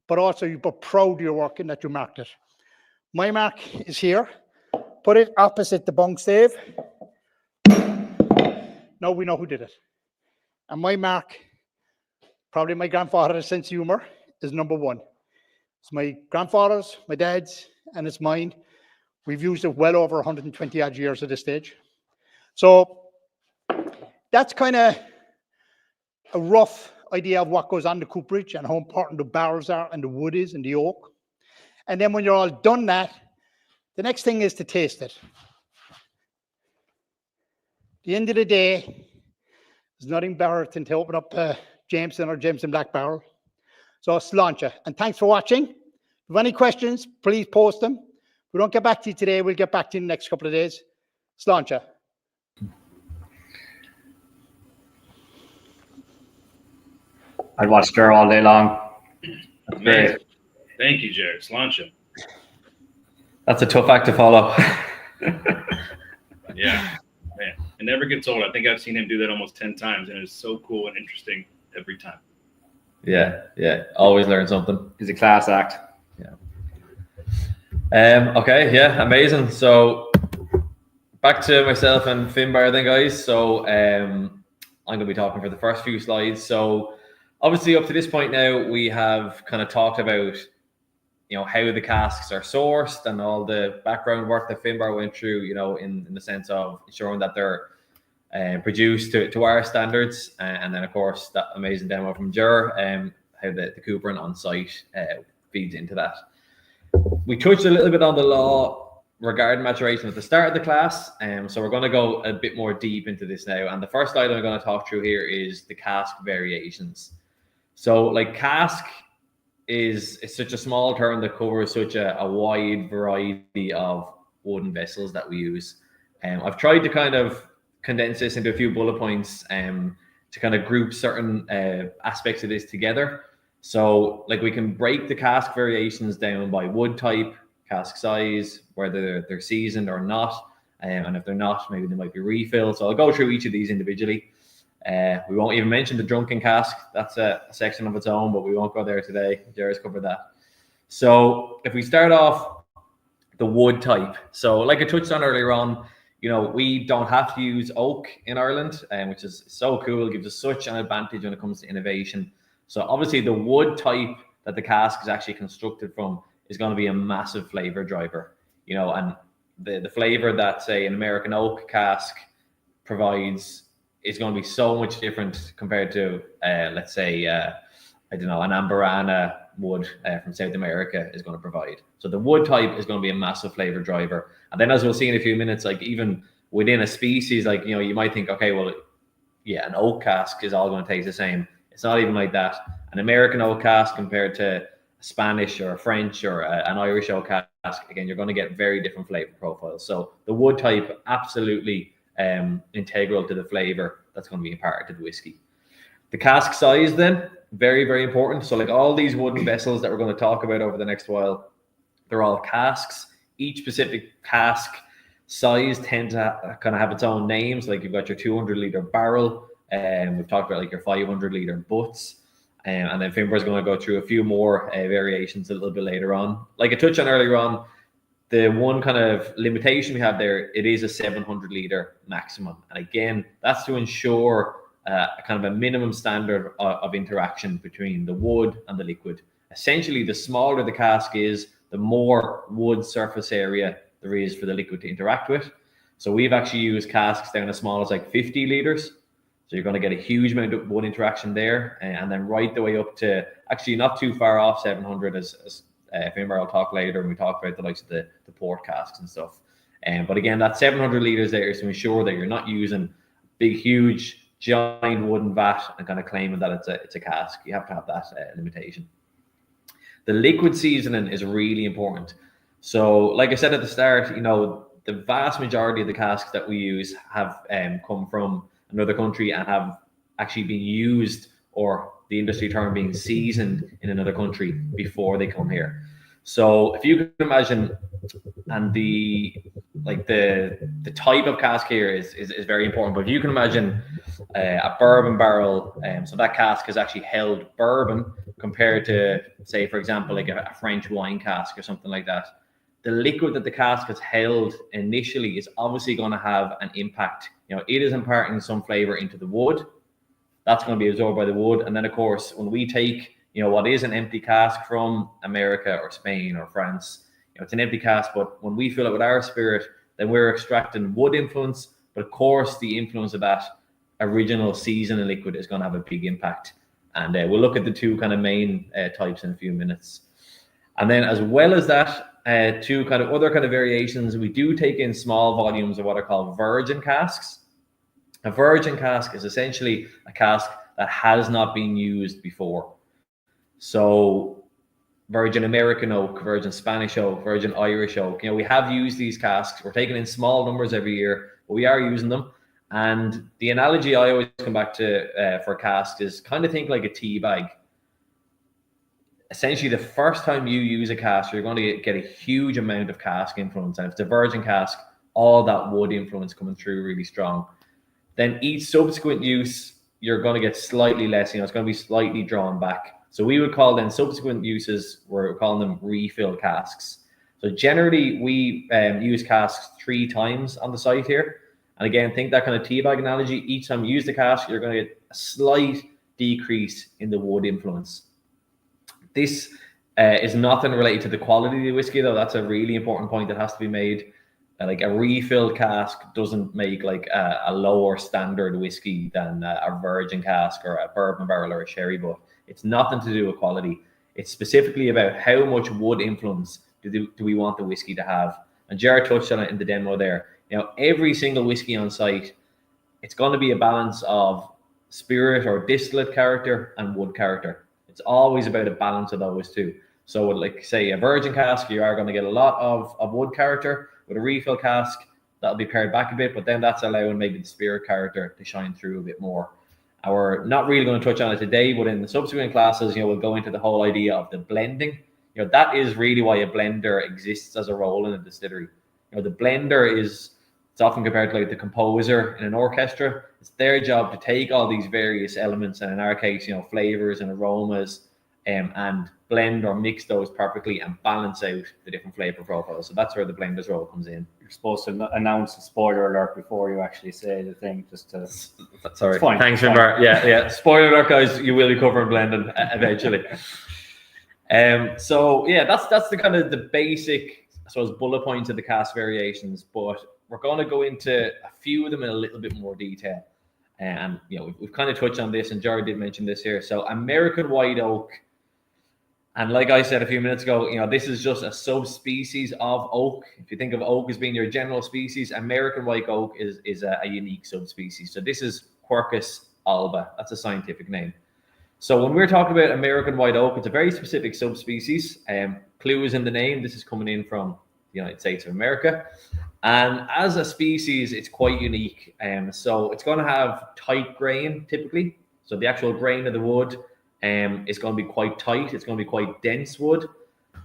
But also you're proud of your work in that you marked it. My mark is here. Put it opposite the bung stave. Now we know who did it. And my mark, probably my grandfather's sense of humor, is number 1. It's my grandfather's, my dad's, and it's mine. We've used it well over 120 odd years at this stage. So that's kind of a rough idea of what goes on the cooperage and how important the barrels are and the wood is and the oak. And then when you're all done that, the next thing is to taste it. At the end of the day, there's nothing better than to open up Jameson or Jameson Black Barrel. So sláinte. And thanks for watching. If you have any questions, please post them. If we don't get back to you today, we'll get back to you in the next couple of days. Sláinte. I'd watch Ger all day long. That's Amazing. great. Thank you, Jared. Sláinte. That's a tough act to follow. Yeah, man, it never gets old. I think I've seen him do that almost 10 times, and it's so cool and interesting every time. Yeah. Always learn something. He's a class act. Okay, yeah, amazing. So back to myself and Finbar then, guys. So I'm going to be talking for the first few slides. So obviously up to this point now, we have kind of talked about, how the casks are sourced and all the background work that Finbar went through, in the sense of ensuring that they're produced to our standards. And then, of course, that amazing demo from Ger, how the coopering on site feeds into that. We touched a little bit on the law regarding maturation at the start of the class. So we're going to go a bit more deep into this now. And the first slide I'm going to talk through here is the cask variations. So like cask is such a small term that covers such a wide variety of wooden vessels that we use. I've tried to kind of condense this into a few bullet points to kind of group certain aspects of this together. So like we can break the cask variations down by wood type, cask size, whether they're seasoned or not. And if they're not, maybe they might be refilled. So I'll go through each of these individually. We won't even mention the drunken cask. That's a section of its own, but we won't go there today. Jared's covered that. So if we start off the wood type. So like I touched on earlier on, we don't have to use oak in Ireland, which is so cool. It gives us such an advantage when it comes to innovation. So obviously the wood type that the cask is actually constructed from is going to be a massive flavor driver, and the flavor that, say, an American oak cask provides is going to be so much different compared to, let's say, an Amburana wood from South America is going to provide. So the wood type is going to be a massive flavor driver. And then, as we'll see in a few minutes, like even within a species, like, you might think, okay, well, yeah, an oak cask is all going to taste the same. It's not even like that. An American oak cask compared to a Spanish or a French or an Irish oak cask, again, you're going to get very different flavor profiles. So the wood type, absolutely integral to the flavor that's going to be imparted to the whiskey. The cask size then, very, very important. So like all these wooden vessels that we're going to talk about over the next while, they're all casks. Each specific cask size tends to kind of have its own names. Like you've got your 200-liter barrel, and we've talked about like your 500-liter butts. And then Finbar's going to go through a few more variations a little bit later on. Like I touched on earlier on, the one kind of limitation we have there, it is a 700-liter maximum. And again, that's to ensure a kind of a minimum standard of interaction between the wood and the liquid. Essentially, the smaller the cask is, the more wood surface area there is for the liquid to interact with. So we've actually used casks down as small as like 50 liters. So you're going to get a huge amount of wood interaction there. And then right the way up to, actually not too far off 700 as Finbar will talk later when we talk about the likes of the port casks and stuff. But again, that 700 liters there is to ensure that you're not using big, huge, giant wooden vat and kind of claiming that it's a cask. You have to have that limitation. The liquid seasoning is really important. So like I said at the start, the vast majority of the casks that we use have come from another country and have actually been used, or the industry term being seasoned, in another country before they come here. So if you can imagine, and the type of cask here is very important, but if you can imagine a bourbon barrel, so that cask has actually held bourbon compared to, say, for example, like a French wine cask or something like that. The liquid that the cask has held initially is obviously going to have an impact. It is imparting some flavor into the wood. That's going to be absorbed by the wood. And then, of course, when we take, what is an empty cask from America or Spain or France, it's an empty cask, but when we fill it with our spirit, then we're extracting wood influence, But of course, the influence of that original seasoning liquid is going to have a big impact. And we'll look at the two kind of main types in a few minutes. And then as well as that, two kind of other kind of variations, we do take in small volumes of what are called virgin casks. A virgin cask is essentially a cask that has not been used before. So virgin American oak, virgin Spanish oak, virgin Irish oak, we have used these casks. We're taking in small numbers every year, but we are using them. And the analogy I always come back to for cask is kind of think like a tea bag. Essentially, the first time you use a cask, you're going to get a huge amount of cask influence. And if it's a virgin cask, all that wood influence coming through really strong. Then each subsequent use, you're going to get slightly less, it's going to be slightly drawn back. So we would call them subsequent uses, we're calling them refill casks. So generally, we use casks 3 times on the site here. And again, think that kind of tea bag analogy. Each time you use the cask, you're going to get a slight decrease in the wood influence. This is nothing related to the quality of the whiskey, though. That's a really important point that has to be made. Like a refill cask doesn't make like a lower standard whiskey than a virgin cask or a bourbon barrel or a sherry butt. It's nothing to do with quality. It's specifically about how much wood influence do we want the whiskey to have. And Jared touched on it in the demo there. Every single whiskey on site, it's going to be a balance of spirit or distillate character and wood character. It's always about a balance of those two. So like say a virgin cask, you are going to get a lot of wood character. With a refill cask, that'll be pared back a bit, but then that's allowing maybe the spirit character to shine through a bit more. And we're not really going to touch on it today, but in the subsequent classes, we'll go into the whole idea of the blending. That is really why a blender exists as a role in a distillery. The blender it's often compared to like the composer in an orchestra. It's their job to take all these various elements, and in our case, flavors and aromas, and blend or mix those perfectly and balance out the different flavor profiles. So that's where the blender's role comes in. You're supposed to announce a spoiler alert before you actually say the thing, just to... Sorry. Thanks, Finbar. Yeah. Spoiler alert, guys. You will be covering blending eventually. So yeah, that's the kind of the basic, I suppose, bullet points of the cask variations. But we're going to go into a few of them in a little bit more detail. And we've kind of touched on this, and Jared did mention this here. So American white oak. And like I said a few minutes ago, this is just a subspecies of oak. If you think of oak as being your general species, American white oak is a unique subspecies. So this is Quercus alba. That's a scientific name. So when we're talking about American white oak, it's a very specific subspecies. Clue is in the name. This is coming in from the United States of America. And as a species, it's quite unique. So it's going to have tight grain typically. So the actual grain of the wood is going to be quite tight. It's going to be quite dense wood.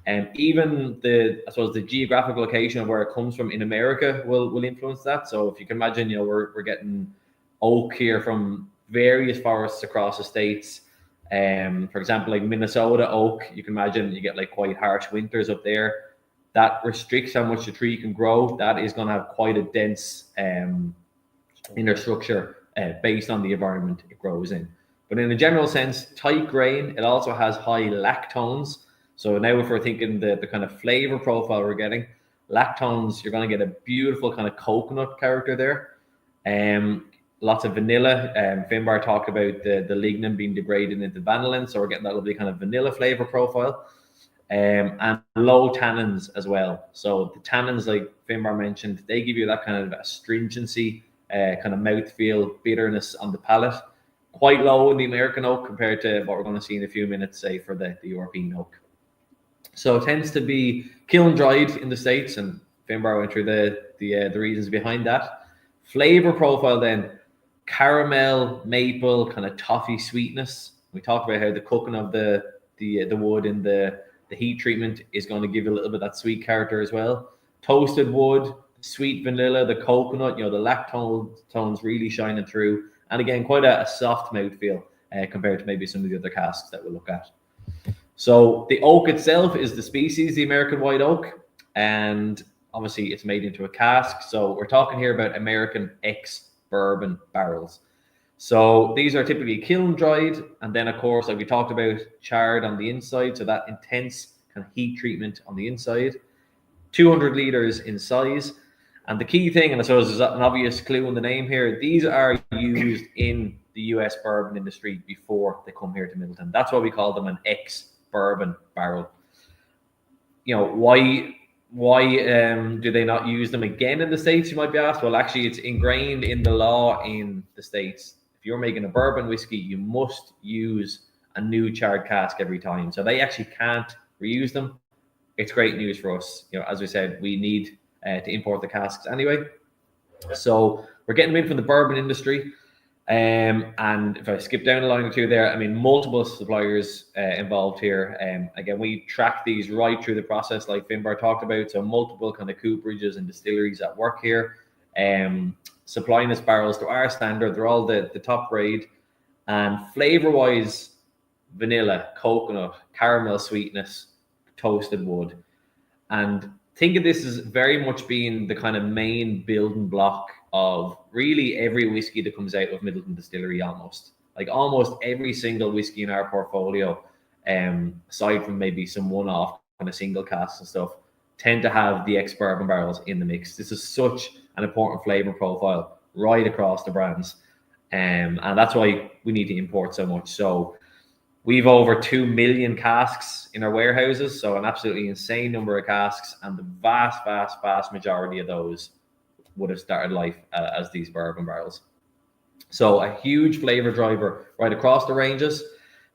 And even the geographic location of where it comes from in America will influence that. So if you can imagine, we're getting oak here from various forests across the states. For example, like Minnesota oak, you can imagine you get like quite harsh winters up there. That restricts how much the tree can grow. That is going to have quite a dense inner structure based on the environment it grows in. But in a general sense, tight grain, it also has high lactones. So now if we're thinking the kind of flavor profile we're getting, lactones, you're going to get a beautiful kind of coconut character there. Lots of vanilla. Finbar talked about the lignin being degraded into vanillin. So we're getting that lovely kind of vanilla flavor profile. And low tannins as well. So the tannins, like Finbar mentioned, they give you that kind of astringency, kind of mouthfeel, bitterness on the palate. Quite low in the American oak compared to what we're going to see in a few minutes, say, for the European oak. So it tends to be kiln dried in the States, and Finbar went through the reasons behind that. Flavor profile then, caramel, maple, kind of toffee sweetness. We talked about how the cooking of the wood in the heat treatment is going to give you a little bit of that sweet character as well. Toasted wood, sweet vanilla, the coconut, the lactones really shining through. And again, quite a soft mouthfeel compared to maybe some of the other casks that we'll look at. So the oak itself is the species, the American white oak. And obviously it's made into a cask. So we're talking here about American ex-bourbon barrels. So these are typically kiln dried. And then of course, like we talked about, charred on the inside. So that intense kind of heat treatment on the inside. 200 liters in size. And the key thing, and I suppose there's an obvious clue in the name here, these are used in the US bourbon industry before they come here to Middleton. That's why we call them an ex-bourbon barrel. You know, why do they not use them again in the States, you might be asked? Well, actually, it's ingrained in the law in the States. If you're making a bourbon whiskey, you must use a new charred cask every time. So they actually can't reuse them. It's great news for us. You know, as we said, we need to import the casks anyway. So we're getting them in from the bourbon industry. And if I skip down a line or two there, I mean, multiple suppliers involved here. Again, we track these right through the process, like Finbar talked about. So multiple kind of cooperages and distilleries at work here, supplying us barrels to our standard. They're all the top grade. And flavor-wise, vanilla, coconut, caramel sweetness, toasted wood. And think of this as very much being the kind of main building block of really every whiskey that comes out of Middleton Distillery almost. Like almost every single whiskey in our portfolio, aside from maybe some one-off kind of single casks and stuff, tend to have the ex-bourbon barrels in the mix. This is such an important flavor profile right across the brands. And that's why we need to import so much. So we've over 2 million casks in our warehouses, so an absolutely insane number of casks, and the vast majority of those would have started life as these bourbon barrels. So a huge flavor driver right across the ranges.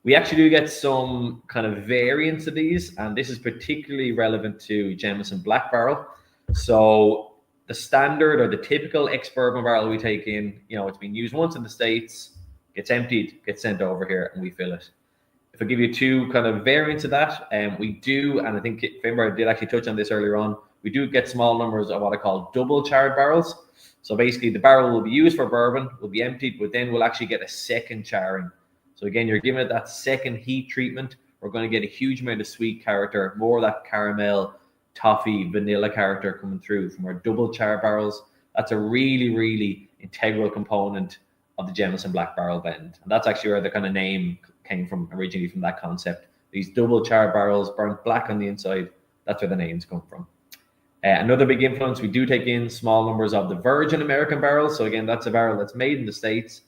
We actually do get some kind of variants of these, and this is particularly relevant to Jameson Black Barrel. So the standard or the typical ex-bourbon barrel we take in, you know, it's been used once in the States, gets emptied, gets sent over here, and we fill it. If I give you two kind of variants of that, we do, and I think Finbar did actually touch on this earlier on, we do get small numbers of what I call double charred barrels. So basically the barrel will be used for bourbon, will be emptied, but then we'll actually get a second charring. So again, you're giving it that second heat treatment. We're going to get a huge amount of sweet character, more of that caramel, toffee, vanilla character coming through from our double char barrels. That's a really integral component of the Jameson Black Barrel blend. And that's actually where the kind of name came from originally, from that concept. These double char barrels burnt black on the inside. That's where the names come from. Another big influence, we do take in small numbers of the virgin American barrels. So again, that's a barrel that's made in the States,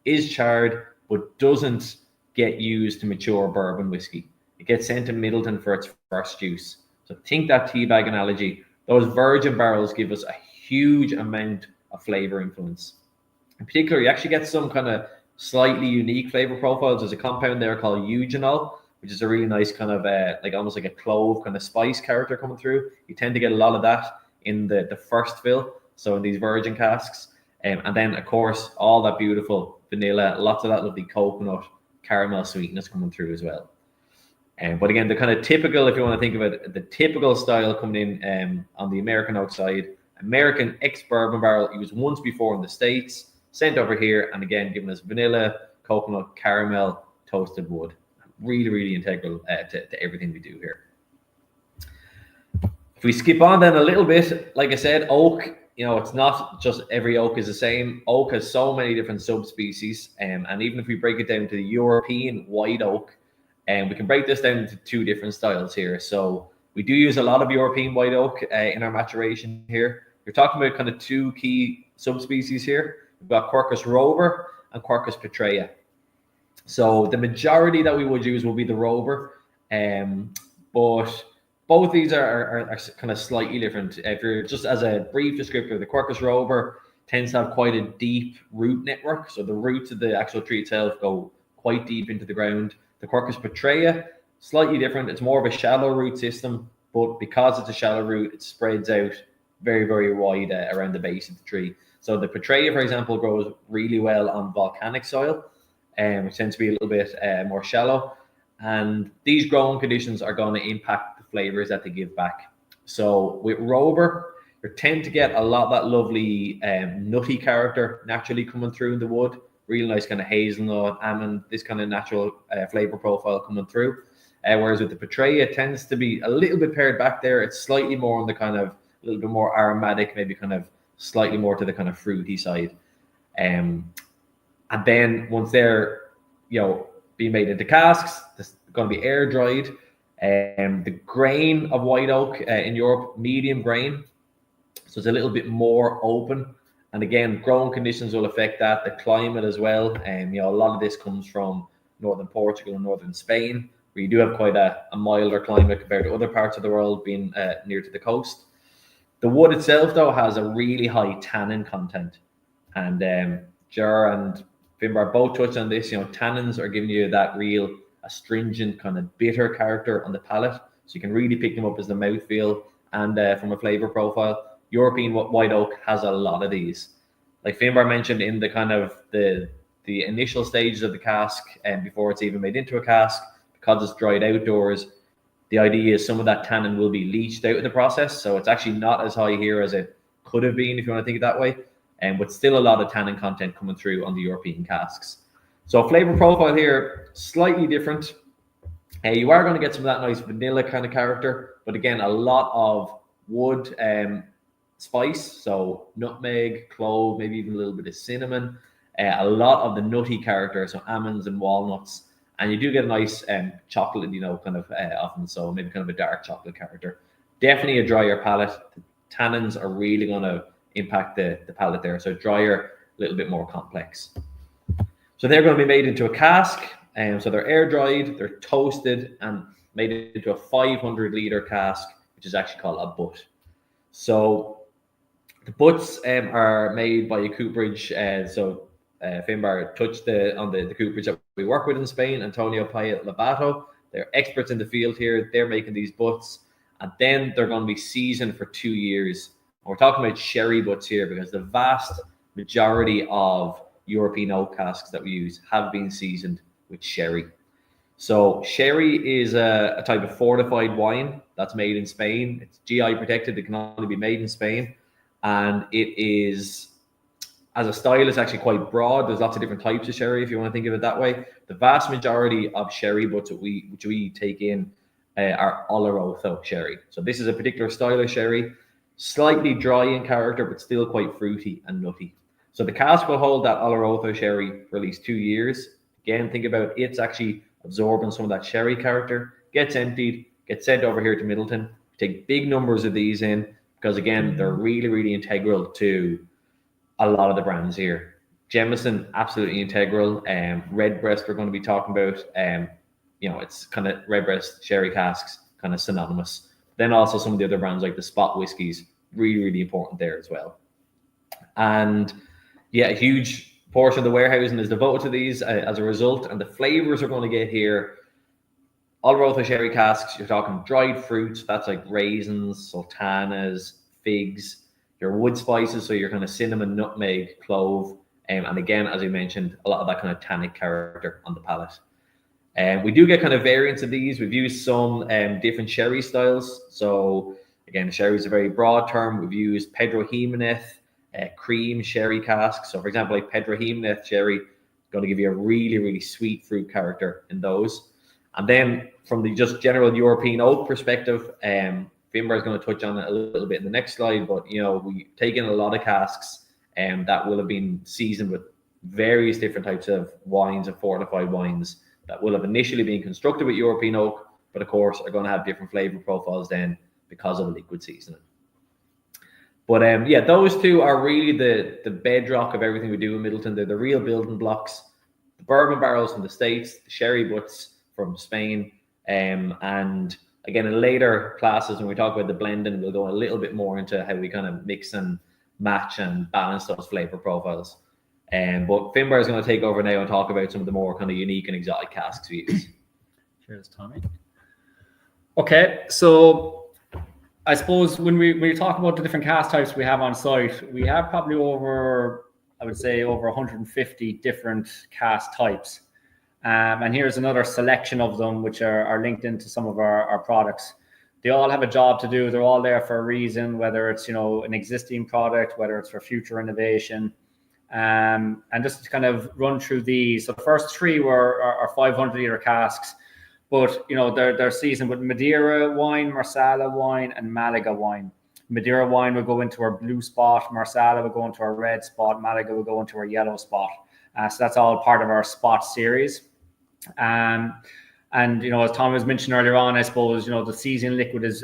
is charred, but doesn't get used to mature bourbon whiskey. It gets sent to Middleton for its first use. So think that tea bag analogy. Those virgin barrels give us a huge amount of flavor influence. In particular, you actually get some kind of slightly unique flavor profiles. There's a compound there called eugenol, which is a really nice kind of like almost like a clove kind of spice character coming through. You tend to get a lot of that in the first fill, so in these virgin casks. And then, of course, all that beautiful vanilla, lots of that lovely coconut, caramel sweetness coming through as well. But again, the kind of typical, if you want to think of it, the typical style coming in on the American oak side, American ex-bourbon barrel used once before in the States, sent over here, and again, giving us vanilla, coconut, caramel, toasted wood. Really integral to everything we do here. If we skip on then a little bit, like I said, oak, you know, it's not just every oak is the same. Oak has so many different subspecies, and even if we break it down to the European white oak, we can break this down into two different styles here. So we do use a lot of European white oak in our maturation here. You're talking about kind of two key subspecies here. We've got Quercus robur and Quercus petraea. So the majority that we would use will be the robur, but both these are kind of slightly different. If you're just as a brief descriptor, the Quercus robur tends to have quite a deep root network. So the roots of the actual tree itself go quite deep into the ground. The Quercus petraea, slightly different. It's more of a shallow root system, but because it's a shallow root, it spreads out very wide around the base of the tree. So the petraea, for example, grows really well on volcanic soil, which tends to be a little bit more shallow. And these growing conditions are going to impact the flavors that they give back. So with robur, you tend to get a lot of that lovely nutty character naturally coming through in the wood. Really nice kind of hazelnut, almond, this kind of natural flavor profile coming through. Whereas with the petraea, it tends to be a little bit pared back there. It's slightly more on the kind of a little bit more aromatic, maybe kind of slightly more to the kind of fruity side. And then once they're, you know, being made into casks, this is going to be air dried. The grain of white oak in Europe, medium grain. So it's a little bit more open. And again, growing conditions will affect that, the climate as well. And a lot of this comes from northern Portugal and northern Spain, where you do have quite a milder climate compared to other parts of the world, being near to the coast. The wood itself, though, has a really high tannin content. And Jar and Finbar both touched on this. Tannins are giving you that real astringent kind of bitter character on the palate. So you can really pick them up as the mouthfeel and from a flavor profile. European white oak has a lot of these. Like Finbar mentioned, in the kind of the initial stages of the cask and before it's even made into a cask, because it's dried outdoors, the idea is some of that tannin will be leached out of the process. So it's actually not as high here as it could have been, if you want to think it that way. But still a lot of tannin content coming through on the European casks. So flavor profile here, slightly different. You are going to get some of that nice vanilla kind of character, but again, a lot of wood spice, so nutmeg, clove, maybe even a little bit of cinnamon, a lot of the nutty character, so almonds and walnuts, and you do get a nice chocolate, kind of often, so maybe kind of a dark chocolate character. Definitely a drier palate. The tannins are really going to impact the palate there, so drier, a little bit more complex. So they're going to be made into a cask, so they're air dried, they're toasted, and made into a 500-litre cask, which is actually called a butt. So the butts are made by a cooperage. Finbar touched on the cooperage that we work with in Spain, Antonio Payet Labato. They're experts in the field here. They're making these butts, and then they're going to be seasoned for 2 years. And we're talking about sherry butts here because the vast majority of European oak casks that we use have been seasoned with sherry. So sherry is a type of fortified wine that's made in Spain. It's GI protected. It can only be made in Spain. And it is, as a style, it's actually quite broad. There's lots of different types of sherry, if you want to think of it that way. The vast majority of sherry butts which we take in are Oloroso sherry. So this is a particular style of sherry, slightly dry in character, but still quite fruity and nutty. So the cask will hold that Oloroso sherry for at least 2 years. Again, think about it's actually absorbing some of that sherry character, gets emptied, gets sent over here to Middleton. Take big numbers of these in because, again, they're really, really integral to a lot of the brands here. Jameson, absolutely integral. Redbreast, we're going to be talking about. It's kind of Redbreast sherry casks, kind of synonymous. Then also some of the other brands like the Spot whiskies, really, really important there as well. And yeah, a huge portion of the warehousing is devoted to these as a result. And the flavors we're going to get here, Oloroso sherry casks, you're talking dried fruits. That's like raisins, sultanas, figs, your wood spices, so your kind of cinnamon, nutmeg, clove, and again, as I mentioned, a lot of that kind of tannic character on the palate. We do get kind of variants of these. We've used some different sherry styles. So again, sherry is a very broad term. We've used Pedro Jimenez cream sherry casks. So for example, like Pedro Jimenez sherry, going to give you a really, really sweet fruit character in those. And then from the just general European oak perspective, Finbar is going to touch on it a little bit in the next slide, but we take in a lot of casks that will have been seasoned with various different types of wines and fortified wines that will have initially been constructed with European oak, but of course are going to have different flavor profiles then because of the liquid seasoning. But those two are really the bedrock of everything we do in Middleton. They're the real building blocks. The bourbon barrels from the States, the sherry butts from Spain, and again, in later classes, when we talk about the blending, we'll go a little bit more into how we kind of mix and match and balance those flavor profiles. But Finbar is going to take over now and talk about some of the more kind of unique and exotic casks we use. Cheers, Tommy. Okay, so I suppose when we talk about the different cask types we have on site, we have probably over 150 different cask types. And here's another selection of them, which are linked into some of our products. They all have a job to do. They're all there for a reason, whether it's, an existing product, whether it's for future innovation. And just to kind of run through these. So the first three are 500-litre casks, but, they're seasoned with Madeira wine, Marsala wine, and Malaga wine. Madeira wine will go into our blue spot. Marsala will go into our red spot. Malaga will go into our yellow spot. So that's all part of our spot series. And as Tom was mentioned earlier on, I suppose, the seasoned liquid is,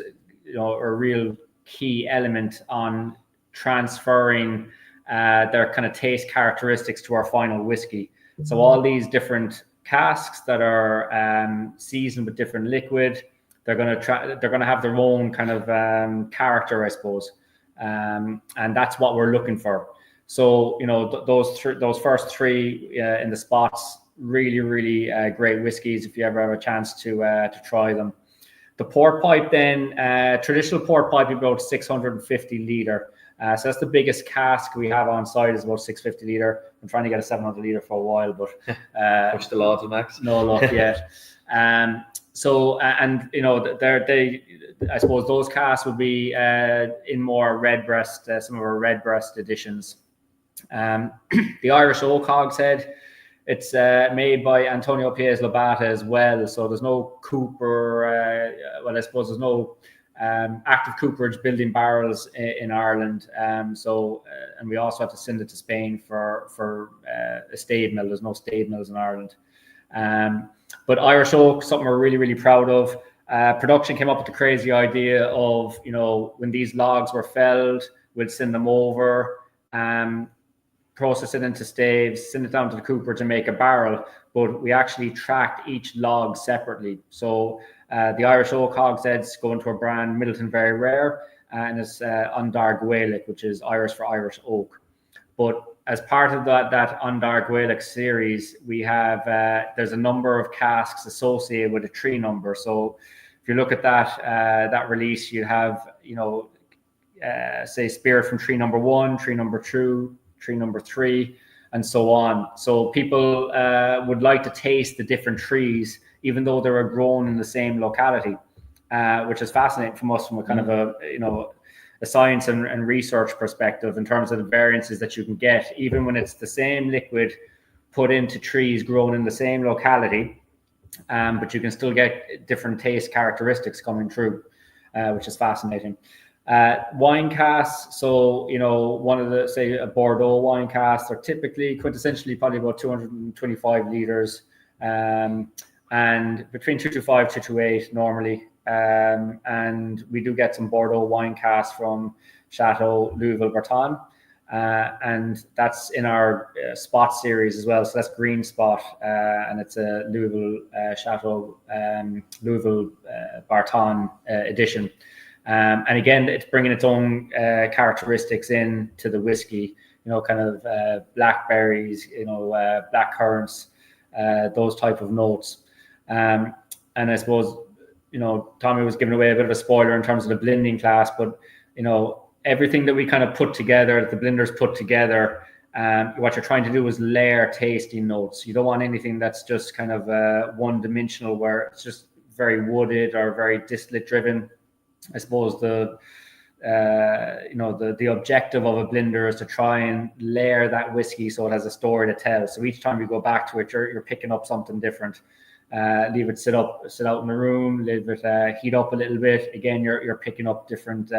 a real key element on transferring their kind of taste characteristics to our final whiskey. So all these different casks that are seasoned with different liquid, they're going to have their own kind of character, I suppose, and that's what we're looking for. So those first three in the spots, really great whiskies if you ever have a chance to try them. The port pipe then, traditional port pipe is about 650 litre. So that's the biggest cask we have on site, is about 650 litre. I'm trying to get a 700 litre for a while, but push the law to max. No luck yet. So I suppose those casks would be in more redbreast, some of our redbreast editions. The Irish Oak Hogshead, it's made by Antonio Pies Lobata as well. So there's no cooper. I suppose there's no active cooperage building barrels in Ireland. And we also have to send it to Spain for a stave mill. There's no stave mills in Ireland. But Irish Oak, something we're really proud of. Production came up with the crazy idea of, when these logs were felled, we'd send them over, process it into staves, send it down to the cooperage and make a barrel. But we actually tracked each log separately. So the Irish Oak Hogsheads go into a brand, Middleton Very Rare, and it's Undar Gaelic, which is Irish for Irish oak. But as part of that Undar Gaelic series, we have there's a number of casks associated with a tree number. So if you look at that release, you have say spirit from tree number 1, tree number 2, tree number 3, and so on. So people would like to taste the different trees, even though they were grown in the same locality, which is fascinating from us from a kind of a science and research perspective, in terms of the variances that you can get, even when it's the same liquid put into trees grown in the same locality, but you can still get different taste characteristics coming through, which is fascinating. Wine casks, so one of the, say, a Bordeaux wine cask, are typically quintessentially probably about 225 litres, and between 225 to 228 normally. And we do get some Bordeaux wine casks from Chateau Louville Breton, and that's in our spot series as well. So that's Green Spot, and it's a Louville Chateau Louville Breton edition. And again, it's bringing its own characteristics in to the whiskey, kind of blackberries, black currants, those type of notes. And I suppose, Tommy was giving away a bit of a spoiler in terms of the blending class, but, everything that we kind of put together, that the blenders put together, what you're trying to do is layer tasting notes. You don't want anything that's just kind of one-dimensional, where it's just very wooded or very distillate driven. I suppose the objective of a blender is to try and layer that whiskey so it has a story to tell. So each time you go back to it, you're picking up something different. Leave it sit out in the room, leave it heat up a little bit. Again, you're picking up different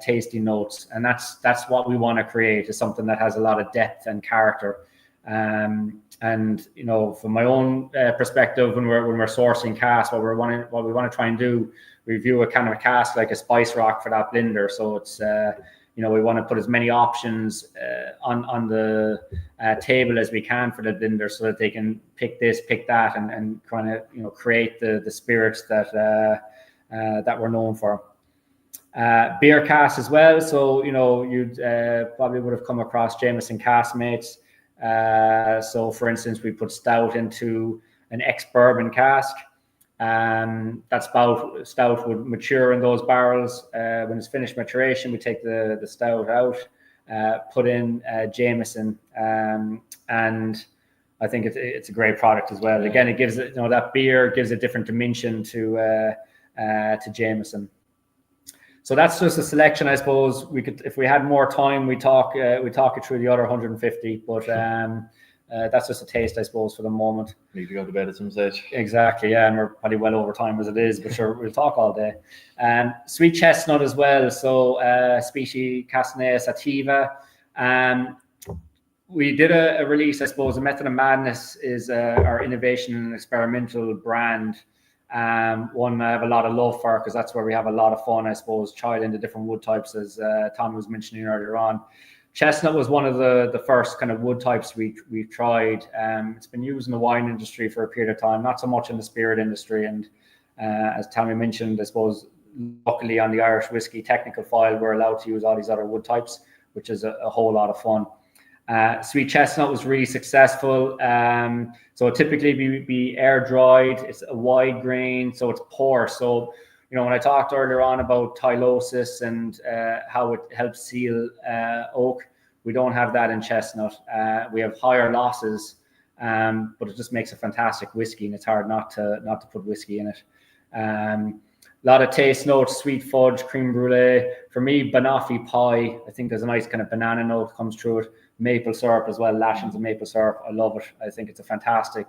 tasting notes, and that's what we want to create, is something that has a lot of depth and character. And from my own perspective, when we're sourcing casks, what we want to try and do, we view a kind of cask like a spice rock for that blender. So it's we want to put as many options on the table as we can for the blender, so that they can pick this, pick that, and kind of create the spirits that we're known for. Beer casks as well. So you'd probably would have come across Jameson caskmates. So for instance, we put stout into an ex-bourbon cask. That stout would mature in those barrels. When it's finished maturation, we take the stout out, put in Jameson, and I think it's a great product as well. Again, it gives it, that beer gives a different dimension to Jameson. So that's just a selection, I suppose. We could, if we had more time, we talk it through the other 150, but that's just a taste, I suppose, for the moment. Need to go to bed at some stage. Exactly, yeah, and we're probably well over time as it is, but sure, we'll talk all day. Sweet chestnut as well, so species Castanea sativa. We did a release, I suppose. A Method of Madness is our innovation and experimental brand. One I have a lot of love for because that's where we have a lot of fun, I suppose, trialing the different wood types, as Tommy was mentioning earlier on. Chestnut was one of the first kind of wood types we've tried. It's been used in the wine industry for a period of time, not so much in the spirit industry. And as Tommy mentioned, I suppose, luckily on the Irish whiskey technical file, we're allowed to use all these other wood types, which is a whole lot of fun. Sweet chestnut was really successful. So typically be air dried. It's a wide grain, so it's porous. So, when I talked earlier on about tylosis and how it helps seal oak, we don't have that in chestnut. We have higher losses, but it just makes a fantastic whiskey, and it's hard not to put whiskey in it. A lot of taste notes: sweet fudge, creme brulee. For me, banoffee pie. I think there's a nice kind of banana note comes through it. Maple syrup as well, lashings of maple syrup. I love it. I think it's a fantastic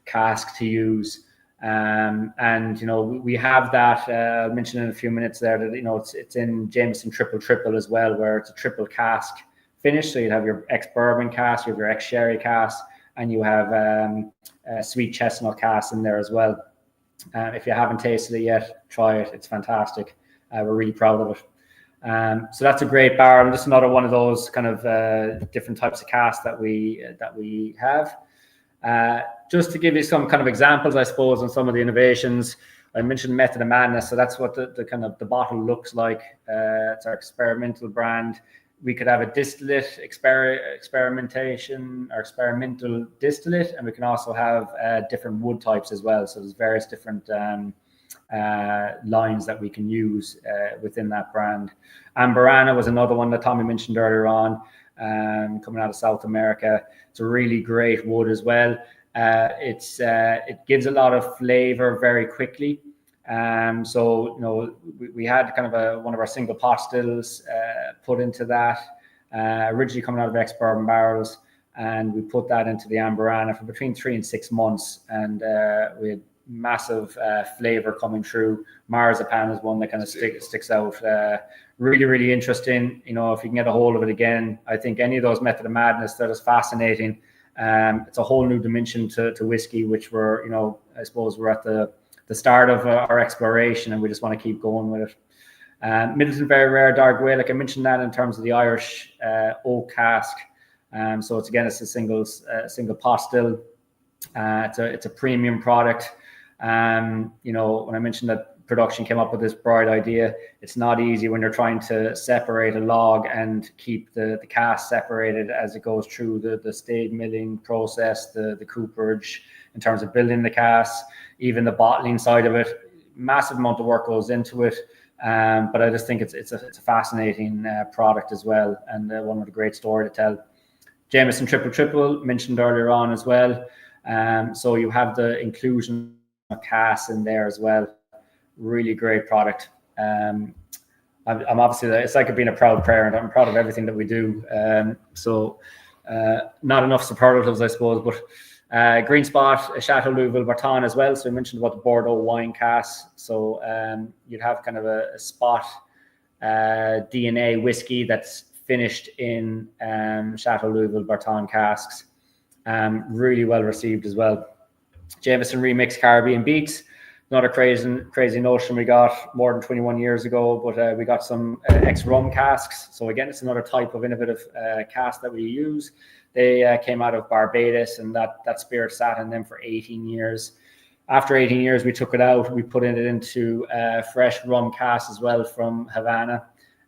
cask to use. And we have that. I'll mention in a few minutes there that it's in Jameson triple as well, where it's a triple cask finish. So you have your ex-bourbon cask, you have your ex-sherry cask, and you have a sweet chestnut cask in there as well. If you haven't tasted it yet, try it. It's fantastic. We're really proud of it. So that's a great barrel. Just another one of those kind of different types of casks that we have. Just to give you some kind of examples, I suppose, on some of the innovations. I mentioned Method of Madness, so that's what the kind of the bottle looks like. It's our experimental brand. We could have a distillate experimentation or experimental distillate, and we can also have different wood types as well. So there's various different lines that we can use within that brand. Amberana was another one that Tommy mentioned earlier on, coming out of South America. It's a really great wood as well. It gives a lot of flavor very quickly. So we had kind of one of our single pot stills put into that, originally coming out of ex-bourbon barrels, and we put that into the Amberana for between 3 and 6 months, and we had massive flavor coming through. Marzipan is one that kind of sticks out. Really, really interesting. If you can get a hold of it again, I think any of those Method of Madness, that is fascinating. It's a whole new dimension to whiskey, which I suppose we're at the start of our exploration, and we just want to keep going with it. Middleton Very Rare Dark Gaelic, I mentioned that in terms of the Irish oak cask. So it's a single pot still. It's a premium product. When I mentioned that production came up with this bright idea, it's not easy when you're trying to separate a log and keep the cask separated as it goes through the stave milling process, the cooperage, in terms of building the cask, even the bottling side of it. Massive amount of work goes into it. But I just think it's a fascinating product as well, and one with a great story to tell. Jameson triple mentioned earlier on as well. So you have the inclusion of cask in there as well. Really great product. I'm obviously, it's like being a proud parent. I'm proud of everything that we do. So not enough superlatives, I suppose, but Green Spot, Chateau Louisville, Barton as well. So we mentioned about the Bordeaux wine cask. So you'd have kind of a spot DNA whiskey that's finished in Chateau Louisville, Barton casks. Really well received as well. Jameson Remix Caribbean Beats. Not a crazy notion we got more than 21 years ago, but we got some ex-rum casks. So again, it's another type of innovative cask that we use. They came out of Barbados, and that spirit sat in them for 18 years. After 18 years, we took it out. We put it into fresh rum cask as well from Havana.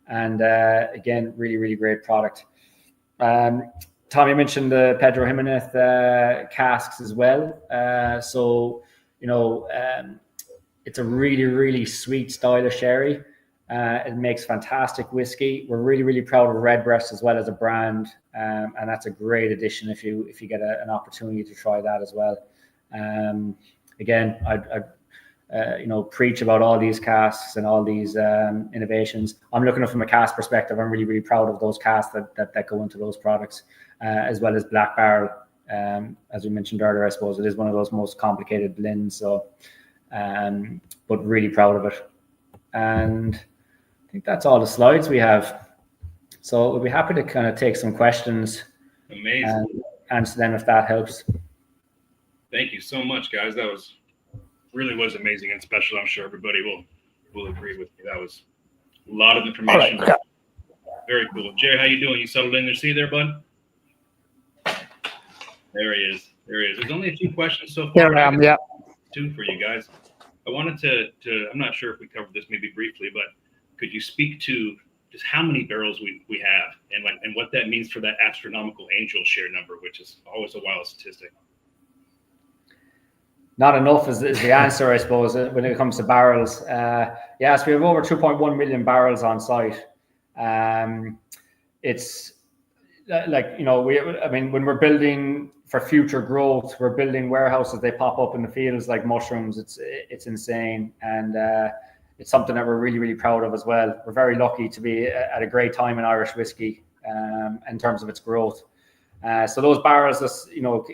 And again, really, really great product. Tommy mentioned the Pedro Jimenez casks as well. It's a really, really sweet style of sherry. It makes fantastic whiskey. We're really, really proud of Redbreast as well as a brand, and that's a great addition if you get an opportunity to try that as well. Again, I preach about all these casks and all these innovations. I'm looking at it from a cask perspective. I'm really, really proud of those casks that go into those products, as well as Black Barrel. As we mentioned earlier, I suppose it is one of those most complicated blends. So, but really proud of it. And I think that's all the slides we have. So we'll be happy to kind of take some questions. Amazing. And answer them if that helps. Thank you so much, guys. That was really was amazing and special. I'm sure everybody will agree with me. That was a lot of information. All right. Very cool. Jerry, how you doing? You settled in your seat there, bud? There he is. There's only a few questions so far. There I am, yeah. Two for you guys. I wanted to I'm not sure if we covered this maybe briefly, but could you speak to just how many barrels we have and what that means for that astronomical angel share number, which is always a wild statistic? Not enough is the answer, I suppose, when it comes to barrels. Yes, we have over 2.1 million barrels on site. It's like, when we're building for future growth, we're building warehouses, they pop up in the fields like mushrooms. It's insane. And it's something that we're really, really proud of as well. We're very lucky to be at a great time in Irish whiskey in terms of its growth. So those barrels just,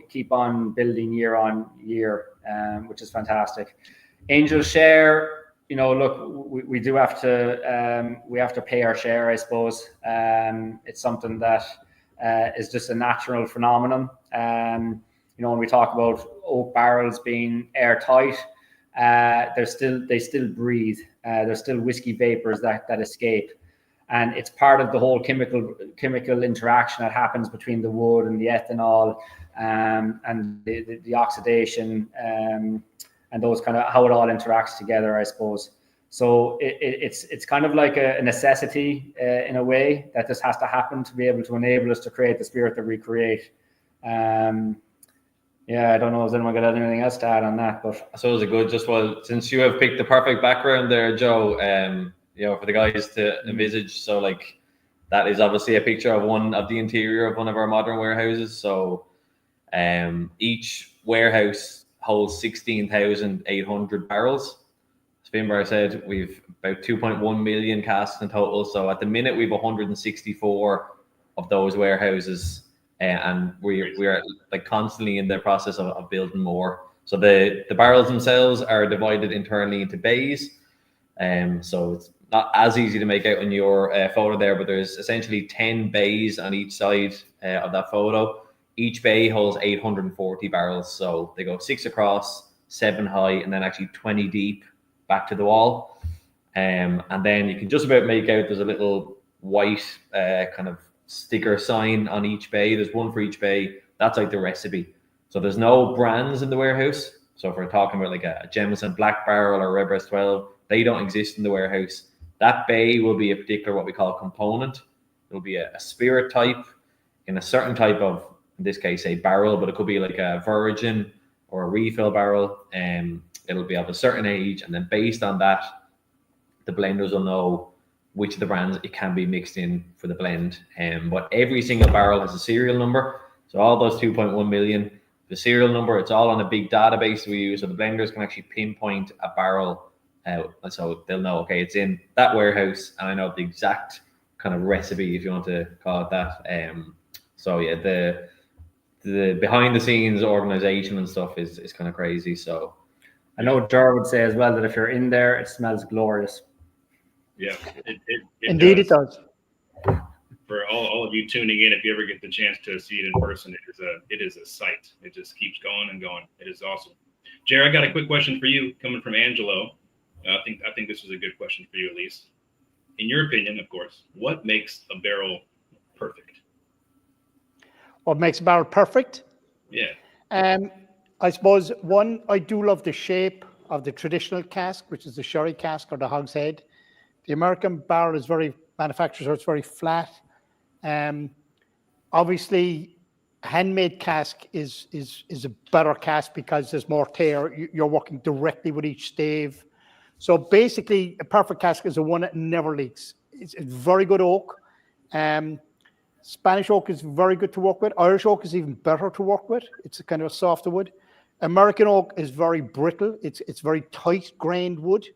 keep on building year on year, which is fantastic. Angel share, look, we do have to pay our share, I suppose. It's something that is just a natural phenomenon. When we talk about oak barrels being airtight, they still breathe. There's still whiskey vapors that escape. And it's part of the whole chemical interaction that happens between the wood and the ethanol and the oxidation and those kind of how it all interacts together, I suppose. So it's kind of like a necessity in a way that this has to happen to be able to enable us to create the spirit that we create. I don't know if anyone got anything else to add on that, but I suppose since you have picked the perfect background there, Joe, for the guys to envisage. So like that is obviously a picture of one of the interior of one of our modern warehouses. So each warehouse holds 16,800 barrels. Finbar said we've about 2.1 million casks in total. So at the minute we've 164 of those warehouses, and we are like constantly in the process of building more. So the barrels themselves are divided internally into bays. So it's not as easy to make out in your photo there, but there's essentially 10 bays on each side of that photo. Each bay holds 840 barrels. So they go 6 across, 7 high, and then actually 20 deep back to the wall. And then you can just about make out there's a little white kind of sticker sign on each bay. There's one for each bay. That's like the recipe. So there's no brands in the warehouse. So if we're talking about like a Jameson Black Barrel or Redbreast 12, they don't exist in the warehouse. That bay will be a particular what we call component. It'll be a spirit type in a certain type of, in this case, a barrel, but it could be like a virgin or a refill barrel. It'll be of a certain age, and then based on that, the blenders will know which of the brands it can be mixed in for the blend. But every single barrel has a serial number. So all those 2.1 million, the serial number, it's all on a big database we use. So the blenders can actually pinpoint a barrel out. So they'll know, okay, it's in that warehouse, and I know the exact kind of recipe, if you want to call it that. The behind the scenes organization and stuff is kind of crazy. So I know Jar would say as well that if you're in there, it smells glorious. Yeah, Indeed it does. For all of you tuning in, if you ever get the chance to see it in person, it is a sight. It just keeps going and going. It is awesome. Jerry, I got a quick question for you coming from Angelo. I think this is a good question for you, at least. In your opinion, of course, what makes a barrel perfect? What makes a barrel perfect? Yeah. I suppose, one, I do love the shape of the traditional cask, which is the sherry cask or the hogshead. The American barrel is very manufactured, so it's very flat. Obviously, handmade cask is a better cask because there's more tear. You're working directly with each stave. So basically, a perfect cask is the one that never leaks. It's very good oak. Spanish oak is very good to work with. Irish oak is even better to work with. It's a kind of a softer wood. American oak is very brittle. It's very tight grained wood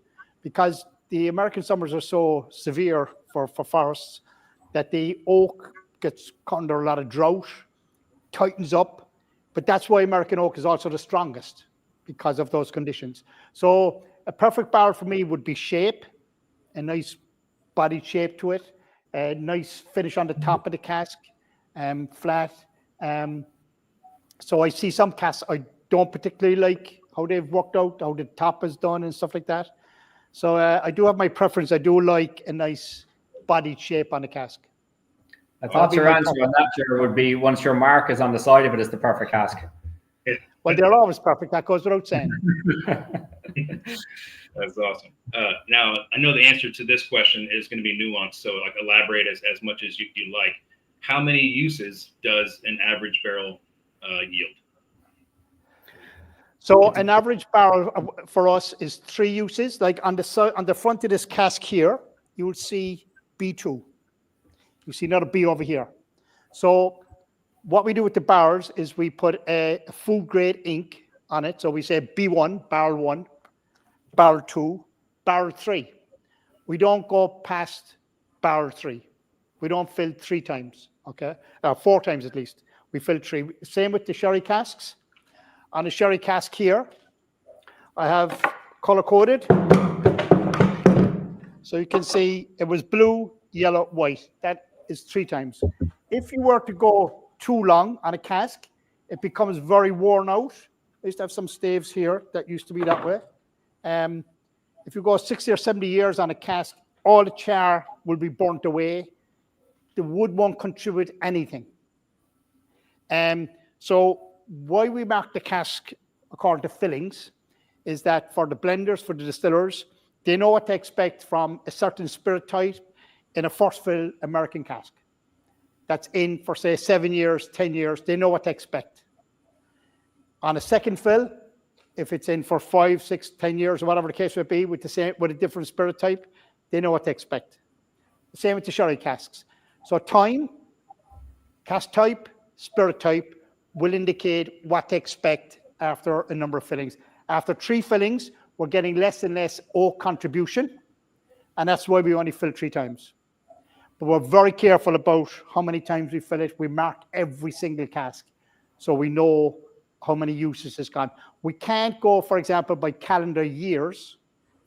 because the American summers are so severe for forests that the oak gets under a lot of drought, tightens up. But that's why American oak is also the strongest because of those conditions. So a perfect barrel for me would be shape, a nice body shape to it, a nice finish on the top of the cask, flat. So I see some casks I don't particularly like how they've worked out, how the top is done and stuff like that. So I do have my preference. I do like a nice bodied shape on the cask. I thought your answer on that, Ger, would be once your mark is on the side of it, it's the perfect cask. Well, they're always perfect. That goes without saying. That's awesome. Now, I know the answer to this question is going to be nuanced, so like elaborate as much as you like. How many uses does an average barrel yield? So an average barrel for us is 3 uses. Like on the side, on the front of this cask here, you will see B2. You see another B over here. So what we do with the barrels is we put a food grade ink on it. So we say B1, barrel 1, barrel 2, barrel 3. We don't go past barrel 3. We don't fill 3 times, okay? 4 times at least. We fill 3. Same with the sherry casks. On the sherry cask here, I have color coded. So you can see it was blue, yellow, white. That is 3 times. If you were to go too long on a cask, it becomes very worn out. I used to have some staves here that used to be that way. If you go 60 or 70 years on a cask, all the char will be burnt away. The wood won't contribute anything. So why we mark the cask according to fillings is that for the blenders, for the distillers, they know what to expect from a certain spirit type in a first fill American cask. That's in for say 7 years, 10 years, they know what to expect. On a second fill, if it's in for 5, 6, 10 years, or whatever the case may be, with a different spirit type, they know what to expect. The same with the sherry casks. So time, cask type, spirit type will indicate what to expect after a number of fillings. After 3 fillings, we're getting less and less oak contribution, and that's why we only fill 3 times. But we're very careful about how many times we fill it. We mark every single cask, so we know how many uses it's gone. We can't go, for example, by calendar years,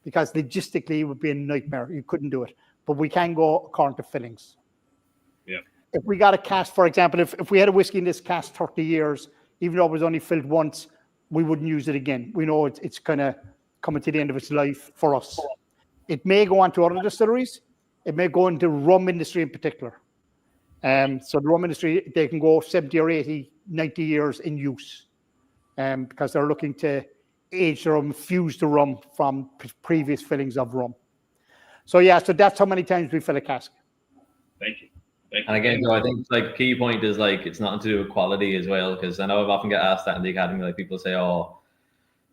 because logistically it would be a nightmare. You couldn't do it. But we can go according to fillings. Yeah. If we got a cask, for example, if we had a whiskey in this cask 30 years, even though it was only filled once, we wouldn't use it again. We know it's kind of coming to the end of its life for us. It may go on to other distilleries. It may go into rum industry in particular. So the rum industry, they can go 70 or 80, 90 years in use because they're looking to age the rum, fuse the rum from previous fillings of rum. So yeah, so that's how many times we fill a cask. Thank you. And again, I think like key point is like it's nothing to do with quality as well, because I know I've often get asked that in the academy. Like people say, "Oh,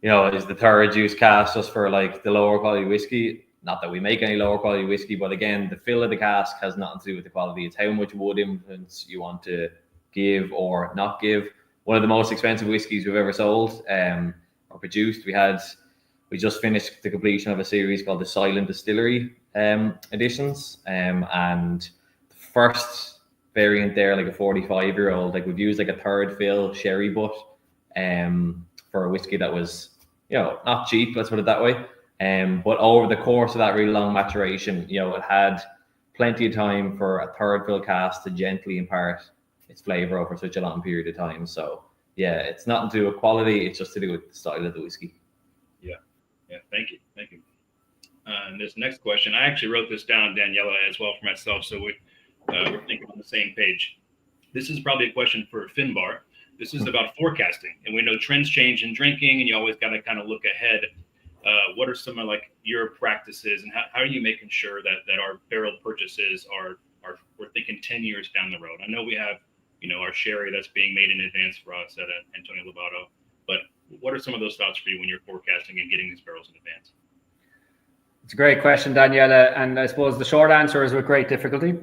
you know, is the third use cask just for like the lower quality whiskey?" Not that we make any lower quality whiskey, but again, the fill of the cask has nothing to do with the quality. It's how much wood influence you want to give or not give. One of the most expensive whiskeys we've ever sold or produced. We just finished the completion of a series called the Silent Distillery editions, and first variant there, like a 45-year-old, like we've used like a third fill sherry butt for a whiskey that was, you know, not cheap, let's put it that way. But over the course of that really long maturation, you know, it had plenty of time for a third fill cask to gently impart its flavor over such a long period of time. So yeah, it's nothing to do with quality, it's just to do with the style of the whiskey. Yeah, thank you. And this next question, I actually wrote this down, Daniela, as well for myself, so we're thinking on the same page. This is probably a question for Finbar. This is about forecasting, and we know trends change in drinking, and you always got to kind of look ahead. What are some of like your practices, and how are you making sure that our barrel purchases are we're thinking 10 years down the road? I know we have, you know, our sherry that's being made in advance for us at Antonio Lobato, but what are some of those thoughts for you when you're forecasting and getting these barrels in advance? It's a great question, Daniela, and I suppose the short answer is with great difficulty.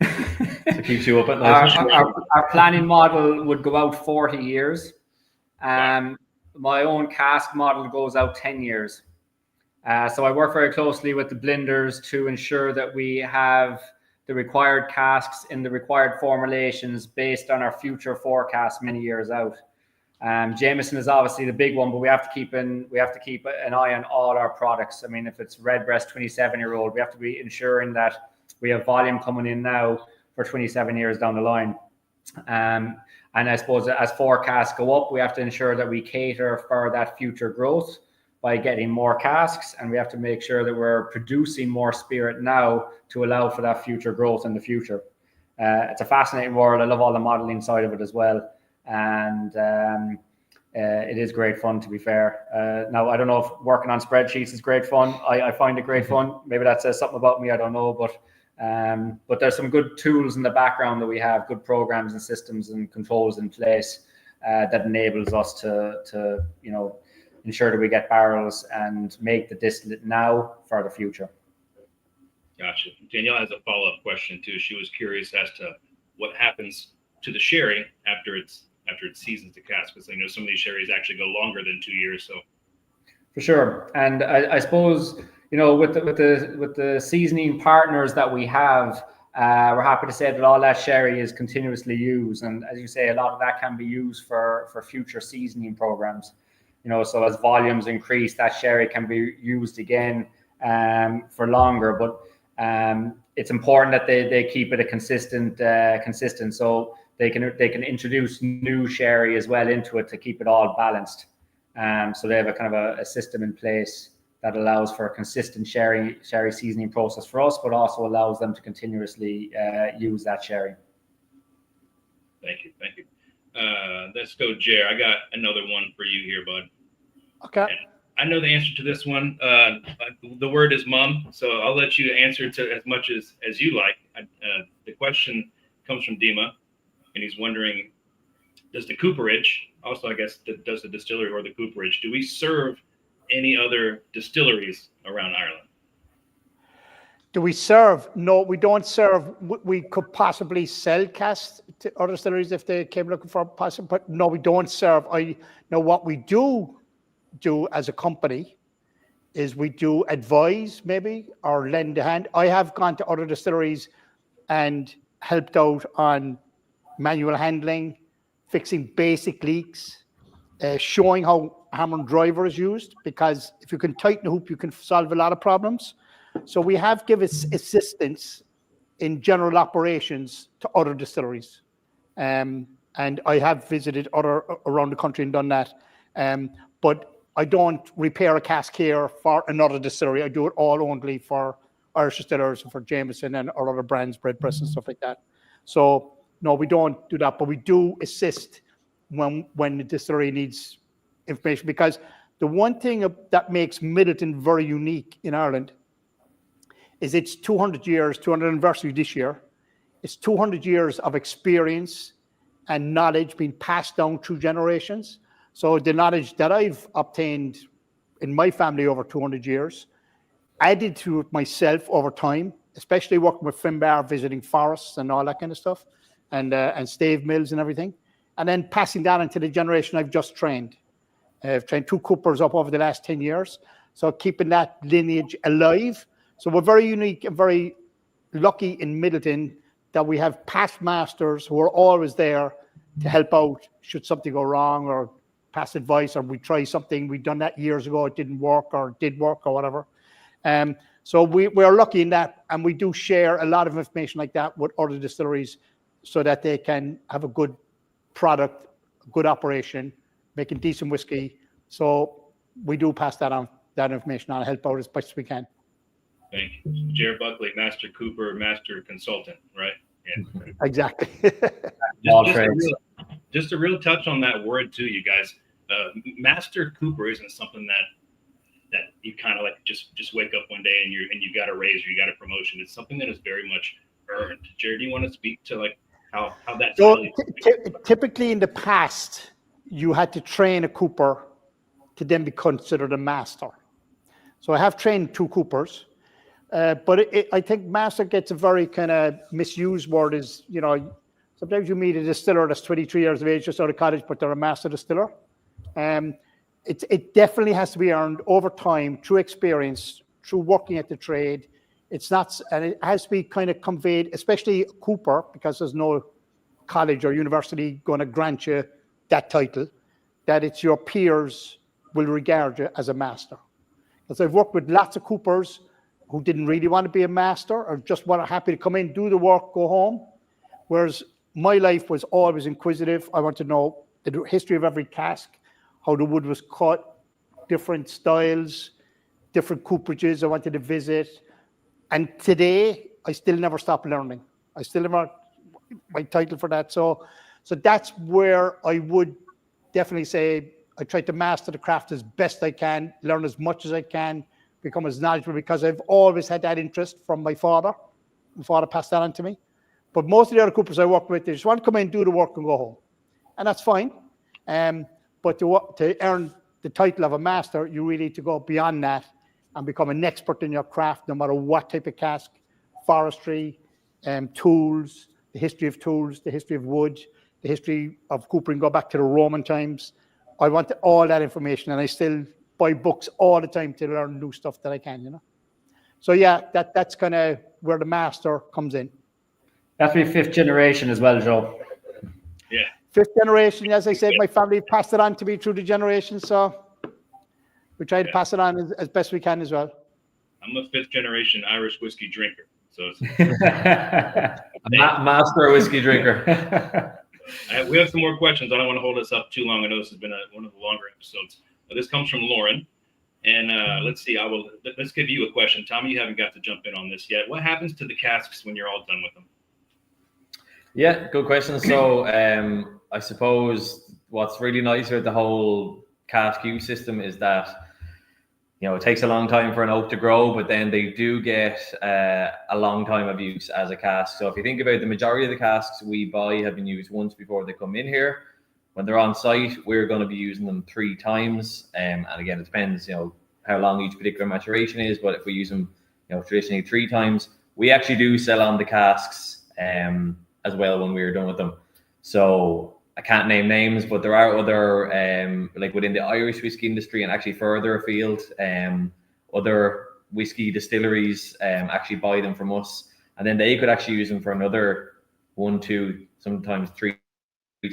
It keeps you up at night. Our planning model would go out 40 years. My own cask model goes out 10 years. So I work very closely with the blenders to ensure that we have the required casks in the required formulations based on our future forecast many years out. Jameson is obviously the big one, but we have to keep an eye on all our products. I mean, if it's Redbreast 27-year-old, we have to be ensuring that we have volume coming in now for 27 years down the line. And I suppose as forecasts go up, we have to ensure that we cater for that future growth by getting more casks, and we have to make sure that we're producing more spirit now to allow for that future growth in the future. It's a fascinating world. I love all the modeling side of it as well, and it is great fun, to be fair. Now, I don't know if working on spreadsheets is great fun. I find it great fun. Maybe that says something about me, I don't know, but there's some good tools in the background that we have, good programs and systems and controls in place that enables us to ensure that we get barrels and make the distillate now for the future. Gotcha. Danielle has a follow-up question too. She was curious as to what happens to the sherry after it seasons the cask, because some of these sherries actually go longer than 2 years. So for sure, and I suppose with the seasoning partners that we have, we're happy to say that all that sherry is continuously used, and as you say, a lot of that can be used for future seasoning programs. So as volumes increase, that sherry can be used again for longer. But it's important that they keep it a consistent. So they can introduce new sherry as well into it to keep it all balanced. So they have a kind of a system in place that allows for a consistent sherry seasoning process for us, but also allows them to continuously use that sherry. Thank you. Let's go, Jer. I got another one for you here, bud. Okay. And I know the answer to this one. The word is mum, so I'll let you answer to as much as you like. The question comes from Dima, and he's wondering, does the cooperage, also I guess, does the distillery or the cooperage, do we serve any other distilleries around Ireland? Do we serve? No, we don't serve. We could possibly sell casks to other distilleries if they came looking for possible, but no, we don't serve. What we do as a company is we do advise maybe or lend a hand. I have gone to other distilleries and helped out on manual handling, fixing basic leaks, showing how hammer and driver is used, because if you can tighten the hoop, you can solve a lot of problems. So we have given assistance in general operations to other distilleries. And I have visited other around the country and done that. But I don't repair a cask here for another distillery. I do it all only for Irish distillers and for Jameson and our other brands, bread press and stuff like that. So no, we don't do that, but we do assist when the distillery needs information, because the one thing that makes Middleton very unique in Ireland is it's 200 anniversary this year. It's 200 years of experience and knowledge being passed down through generations. So the knowledge that I've obtained in my family over 200 years, added to it myself over time, especially working with Finbar, visiting forests and all that kind of stuff, and stave mills and everything, and then passing that into the generation I've just trained. I've trained 2 coopers up over the last 10 years. So keeping that lineage alive. So we're very unique and very lucky in Middleton that we have past masters who are always there to help out should something go wrong, or pass advice, or we try something, we've done that years ago, it didn't work, or did work, or whatever. So we're lucky in that, and we do share a lot of information like that with other distilleries so that they can have a good product, a good operation, making decent whiskey. So we do pass that information on and help out as much as we can. Thank you. Jared Buckley, Master Cooper, Master Consultant, right? Yeah. Exactly. just a real touch on that word too, you guys. Master Cooper isn't something that you kind of like just wake up one day and you got a raise or you got a promotion. It's something that is very much earned. Jared, do you want to speak to like how that's so typically in the past, you had to train a cooper to then be considered a master. So I have trained 2 coopers. But I think master gets a very kind of misused word. Is sometimes you meet a distiller that's 23 years of age, just out of college, but they're a master distiller. It definitely has to be earned over time, through experience, through working at the trade. It's not, and it has to be kind of conveyed, especially a cooper, because there's no college or university going to grant you that title, that it's your peers will regard you as a master. Because I've worked with lots of coopers who didn't really want to be a master, or just happy to come in, do the work, go home. Whereas my life was always inquisitive. I want to know the history of every cask, how the wood was cut, different styles, different cooperages I wanted to visit. And today, I still never stop learning. I still never, my title for that. So that's where I would definitely say I try to master the craft as best I can, learn as much as I can, become as knowledgeable, because I've always had that interest from my father. My father passed that on to me. But most of the other coopers I work with, they just want to come in, do the work, and go home. And that's fine. But to earn the title of a master, you really need to go beyond that and become an expert in your craft, no matter what type of cask, forestry, tools, the history of tools, the history of wood, the history of coopering, go back to the Roman times. I want all that information, and I still buy books all the time to learn new stuff that I can, you know. So yeah, that's kind of where the master comes in. That's be 5th generation as well, Joe. Yeah. 5th generation, as I said, my family passed it on to me through the generations, so we try to pass it on as best we can as well. I'm a 5th generation Irish whiskey drinker, so it's Master whiskey drinker. we have some more questions. I don't want to hold us up too long. I know this has been one of the longer episodes. But this comes from Lauren, and let's see. Let's give you a question, Tommy. You haven't got to jump in on this yet. What happens to the casks when you're all done with them? Yeah, good question. So I suppose what's really nice about the whole cask use system is that, you know, it takes a long time for an oak to grow, but then they do get a long time of use as a cask. So if you think about the majority of the casks we buy have been used once before they come in here. When they're on site, we're going to be using them 3 times. And again, it depends, you know, how long each particular maturation is. But if we use them, you know, traditionally 3 times, we actually do sell on the casks as well when we're done with them. So I can't name names, but there are other, like within the Irish whiskey industry and actually further afield, other whiskey distilleries actually buy them from us. And then they could actually use them for another 1, 2, sometimes 3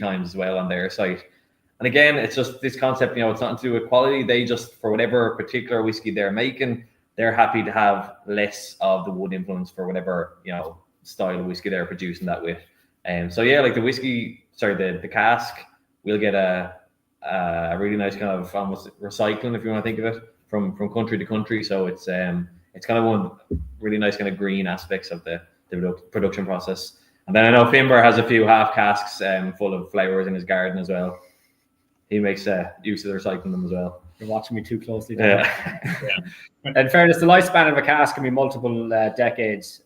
times as well on their site. And again, it's just this concept, you know, it's nothing to do with quality. They just, for whatever particular whiskey they're making, they're happy to have less of the wood influence for whatever, you know, style of whiskey they're producing that with. So yeah, like the cask, we'll get a really nice kind of almost recycling, if you want to think of it, from country to country. So it's kind of one of the really nice kind of green aspects of the production process. And then I know Finbar has a few half casks full of flowers in his garden as well. He makes use of recycling them as well. You're watching me too closely. Yeah. In fairness, the lifespan of a cask can be multiple decades.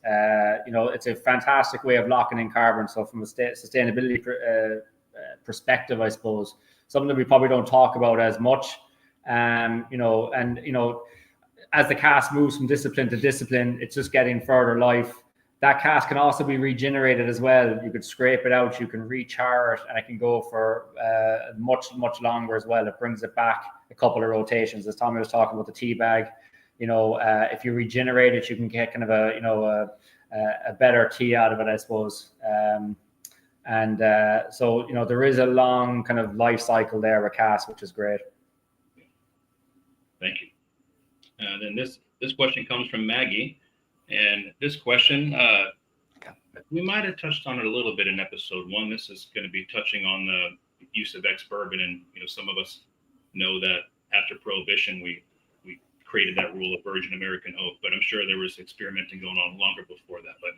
You know, it's a fantastic way of locking in carbon. So from a sustainability perspective, I suppose, something that we probably don't talk about as much. You know, as the cask moves from discipline to discipline, it's just getting further life. That cask can also be regenerated as well. You could scrape it out, you can rechar it, and it can go for much, much longer as well. It brings it back a couple of rotations. As Tommy was talking about the tea bag, you know, if you regenerate it, you can get kind of a better tea out of it, I suppose. So, you know, there is a long kind of life cycle there with cask, which is great. Thank you. Then this question comes from Maggie. And this question, we might have touched on it a little bit in episode 1. This is going to be touching on the use of ex-bourbon. And, you know, some of us know that after Prohibition, we created that rule of virgin American oak. But I'm sure there was experimenting going on longer before that. But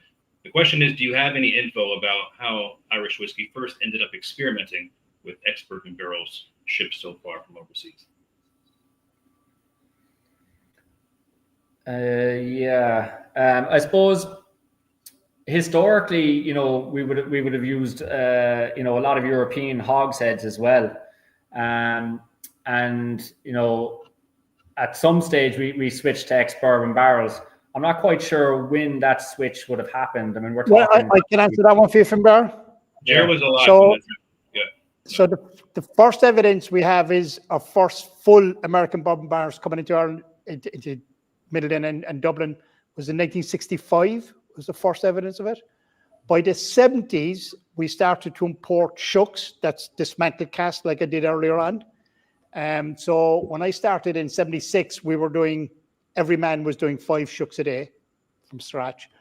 the question is, do you have any info about how Irish whiskey first ended up experimenting with ex-bourbon barrels shipped so far from overseas? I suppose historically, you know, we would have used you know, a lot of European hogsheads as well, and you know, at some stage we switched to ex-bourbon barrels. I'm not quite sure when that switch would have happened. I mean, we're talking. I can answer that one for you, Finbar. There was a lot. So, so the first evidence we have is our first full American bourbon barrels coming into Ireland, into Middleton and Dublin, was in 1965, was the first evidence of it. By the 70s, we started to import shucks, that's dismantled cask like I did earlier on. So when I started in 76, every man was doing 5 shucks a day from scratch.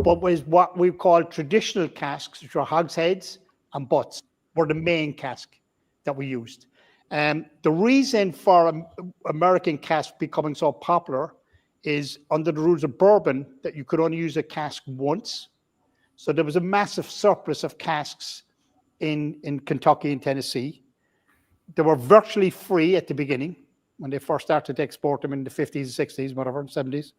but was what we call traditional casks, which are hogsheads and butts, were the main cask that we used. The reason for American cask becoming so popular is under the rules of bourbon that you could only use a cask once. So there was a massive surplus of casks in Kentucky and Tennessee. They were virtually free at the beginning when they first started to export them in the 50s, 60s, whatever, 70s,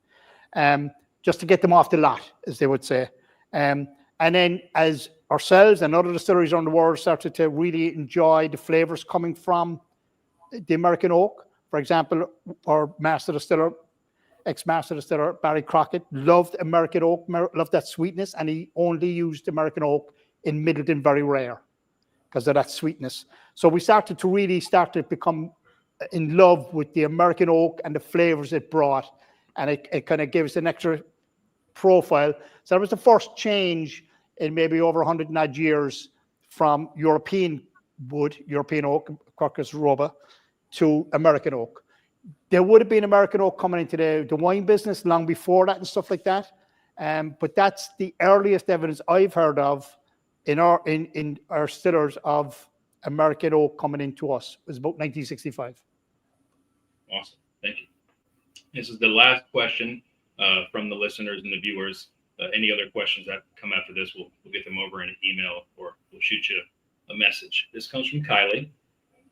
just to get them off the lot, as they would say. And then as ourselves and other distilleries around the world started to really enjoy the flavors coming from the American oak, for example, our master distiller, ex-master distiller, Barry Crockett, loved American oak, loved that sweetness, and he only used American oak in Middleton, very rare, because of that sweetness. So we started to become in love with the American oak and the flavors it brought, and it kind of gave us an extra profile. So that was the first change in maybe over 100 and odd years from European wood, European oak, Quercus roba, to American oak. There would have been American oak coming into the wine business long before that and stuff like that. But that's the earliest evidence I've heard of in our distillers of American oak coming into us. It was about 1965. Awesome. Thank you. This is the last question from the listeners and the viewers. Any other questions that come after this, we'll get them over in an email or we'll shoot you a message. This comes from Kylie.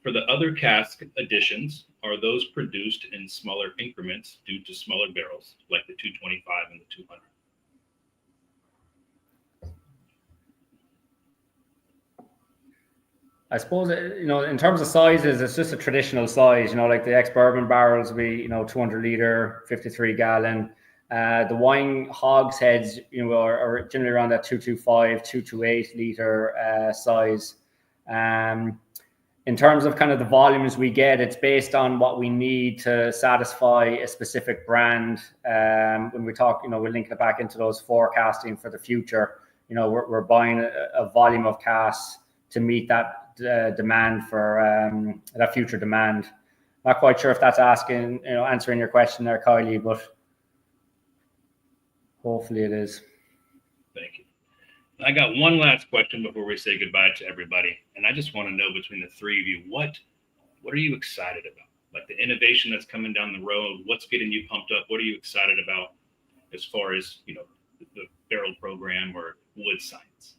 For the other cask additions, are those produced in smaller increments due to smaller barrels, like the 225 and the 200? I suppose, in terms of sizes, it's just a traditional size, like the ex-bourbon barrels will be, 200 litre, 53 gallon. The wine hogsheads, are generally around that 225, 228 litre size. In terms of kind of the volumes we get, it's based on what we need to satisfy a specific brand. When we talk, we're linking it back into those forecasting for the future. We're buying a volume of casks to meet that demand for that future demand. Not quite sure if that's answering your question there, Kylie, but hopefully it is. Thank you. I got one last question before we say goodbye to everybody. And I just want to know between the three of you, what are you excited about? Like the innovation that's coming down the road, what's getting you pumped up? What are you excited about as far as, the barrel program or wood science?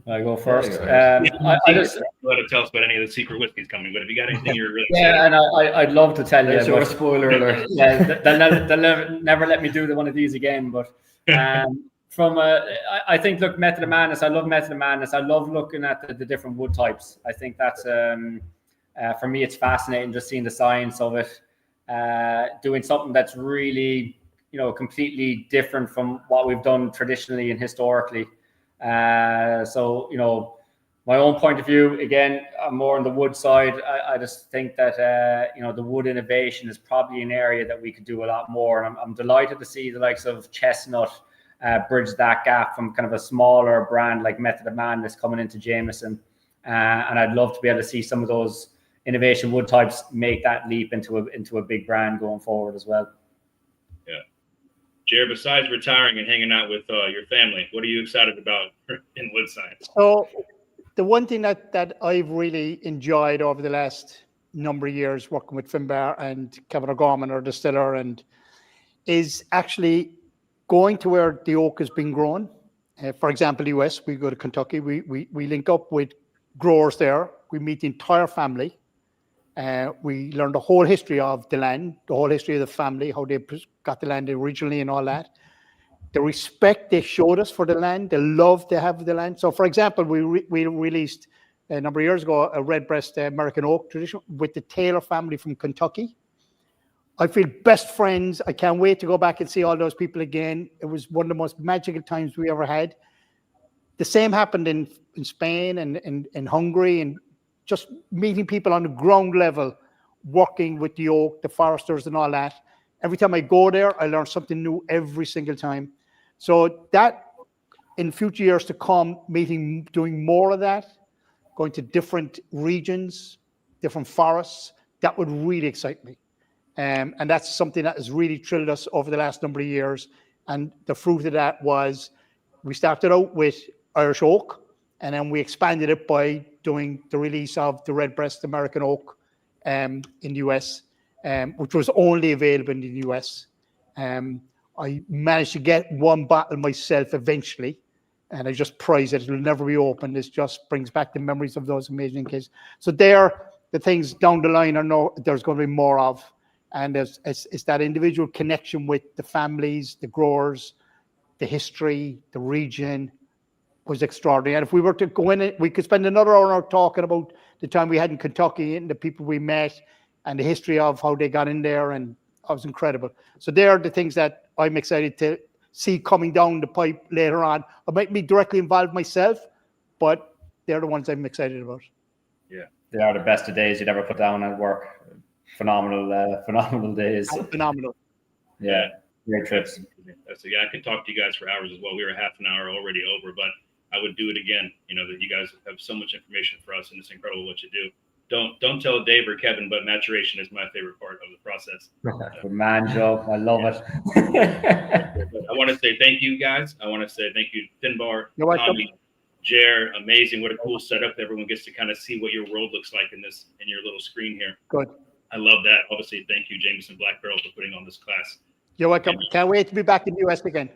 I go first. I just let it tell us about any of the secret whiskeys coming, but if you got anything you're really excited and I'd love to tell you. Sure, spoiler alert. Yeah, they'll never let me do one of these again. But I think, look, Method of Madness. I love Method of Madness. I love looking at the different wood types. I think that's for me, it's fascinating just seeing the science of it. Doing something that's really, completely different from what we've done traditionally and historically. So, my own point of view, again, I'm more on the wood side. I just think that, the wood innovation is probably an area that we could do a lot more. And I'm delighted to see the likes of Chestnut bridge that gap from kind of a smaller brand like Method of Madness coming into Jameson. And I'd love to be able to see some of those innovation wood types make that leap into a big brand going forward as well. Yeah. Jared, besides retiring and hanging out with your family, what are you excited about in wood science? So the one thing that I've really enjoyed over the last number of years working with Finbar and Kevin O'Gorman, our distiller, and is actually going to where the oak has been grown. For example, US, we go to Kentucky, we link up with growers there. We meet the entire family. We learn the whole history of the land, the whole history of the family, how they got the land originally and all that. The respect they showed us for the land, the love they have for the land. So, for example, we released a number of years ago a Redbreast American Oak tradition with the Taylor family from Kentucky. I feel best friends. I can't wait to go back and see all those people again. It was one of the most magical times we ever had. The same happened in Spain and in Hungary, and just meeting people on the ground level, working with the oak, the foresters and all that. Every time I go there, I learn something new every single time. So that in future years to come, doing more of that, going to different regions, different forests, that would really excite me. And that's something that has really thrilled us over the last number of years. And the fruit of that was we started out with Irish oak, and then we expanded it by doing the release of the Redbreast American oak in the US, which was only available in the US. I managed to get one bottle myself eventually, and I just prize it. It'll never be opened. This just brings back the memories of those amazing kids. So they're the things down the line there's going to be more of. And it's that individual connection with the families, the growers, the history, the region was extraordinary. And if we were to go in, we could spend another hour talking about the time we had in Kentucky and the people we met and the history of how they got in there. And it was incredible. So they are the things that I'm excited to see coming down the pipe later on. I might be directly involved myself, but they're the ones I'm excited about. Yeah. They are the best of days you'd ever put down at work. Phenomenal days. Phenomenal. Yeah. Great trips. I could talk to you guys for hours as well. We were half an hour already over, but I would do it again. That you guys have so much information for us, and it's incredible what you do. Don't tell Dave or Kevin, but maturation is my favorite part of the process. Good man, Joe. I love it. I want to say thank you, guys. I want to say thank you, Finbar, You're welcome. Tommy, Jer. Amazing. What a cool setup. Everyone gets to kind of see what your world looks like in your little screen here. Good. I love that. Obviously, thank you, Jameson Black Barrel, for putting on this class. You're welcome. Can't wait to be back in the US again.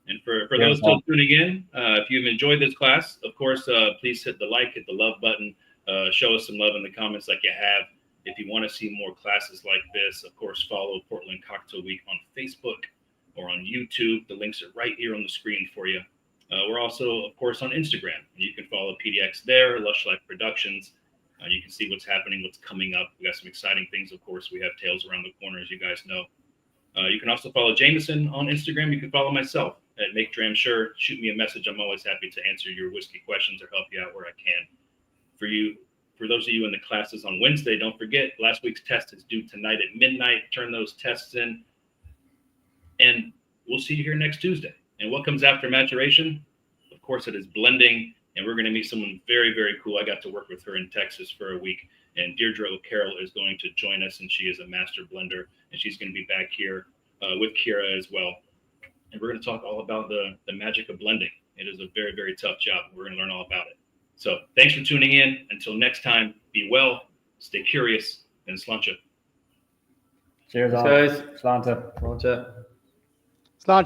And for those still tuning in, if you've enjoyed this class, of course, please hit the like, hit the love button, show us some love in the comments like you have. If you want to see more classes like this, of course, follow Portland Cocktail Week on Facebook or on YouTube. The links are right here on the screen for you. We're also, of course, on Instagram. You can follow PDX there, Lush Life Productions. You can see what's happening, what's coming up. We got some exciting things, of course. We have tales around the corner, as you guys know. You can also follow Jameson on Instagram. You can follow myself at Make Dram Sure. Shoot me a message. I'm always happy to answer your whiskey questions or help you out where I can. For those of you in the classes on Wednesday, don't forget, last week's test is due tonight at midnight. Turn those tests in. And we'll see you here next Tuesday. And what comes after maturation? Of course, it is blending. And we're going to meet someone very, very cool. I got to work with her in Texas for a week. And Deirdre O'Carroll is going to join us, and she is a master blender. And she's going to be back here with Kira as well. And we're going to talk all about the magic of blending. It is a very, very tough job. We're going to learn all about it. So thanks for tuning in. Until next time, be well, stay curious, and sláinte. Cheers, guys. Sláinte. Sláinte.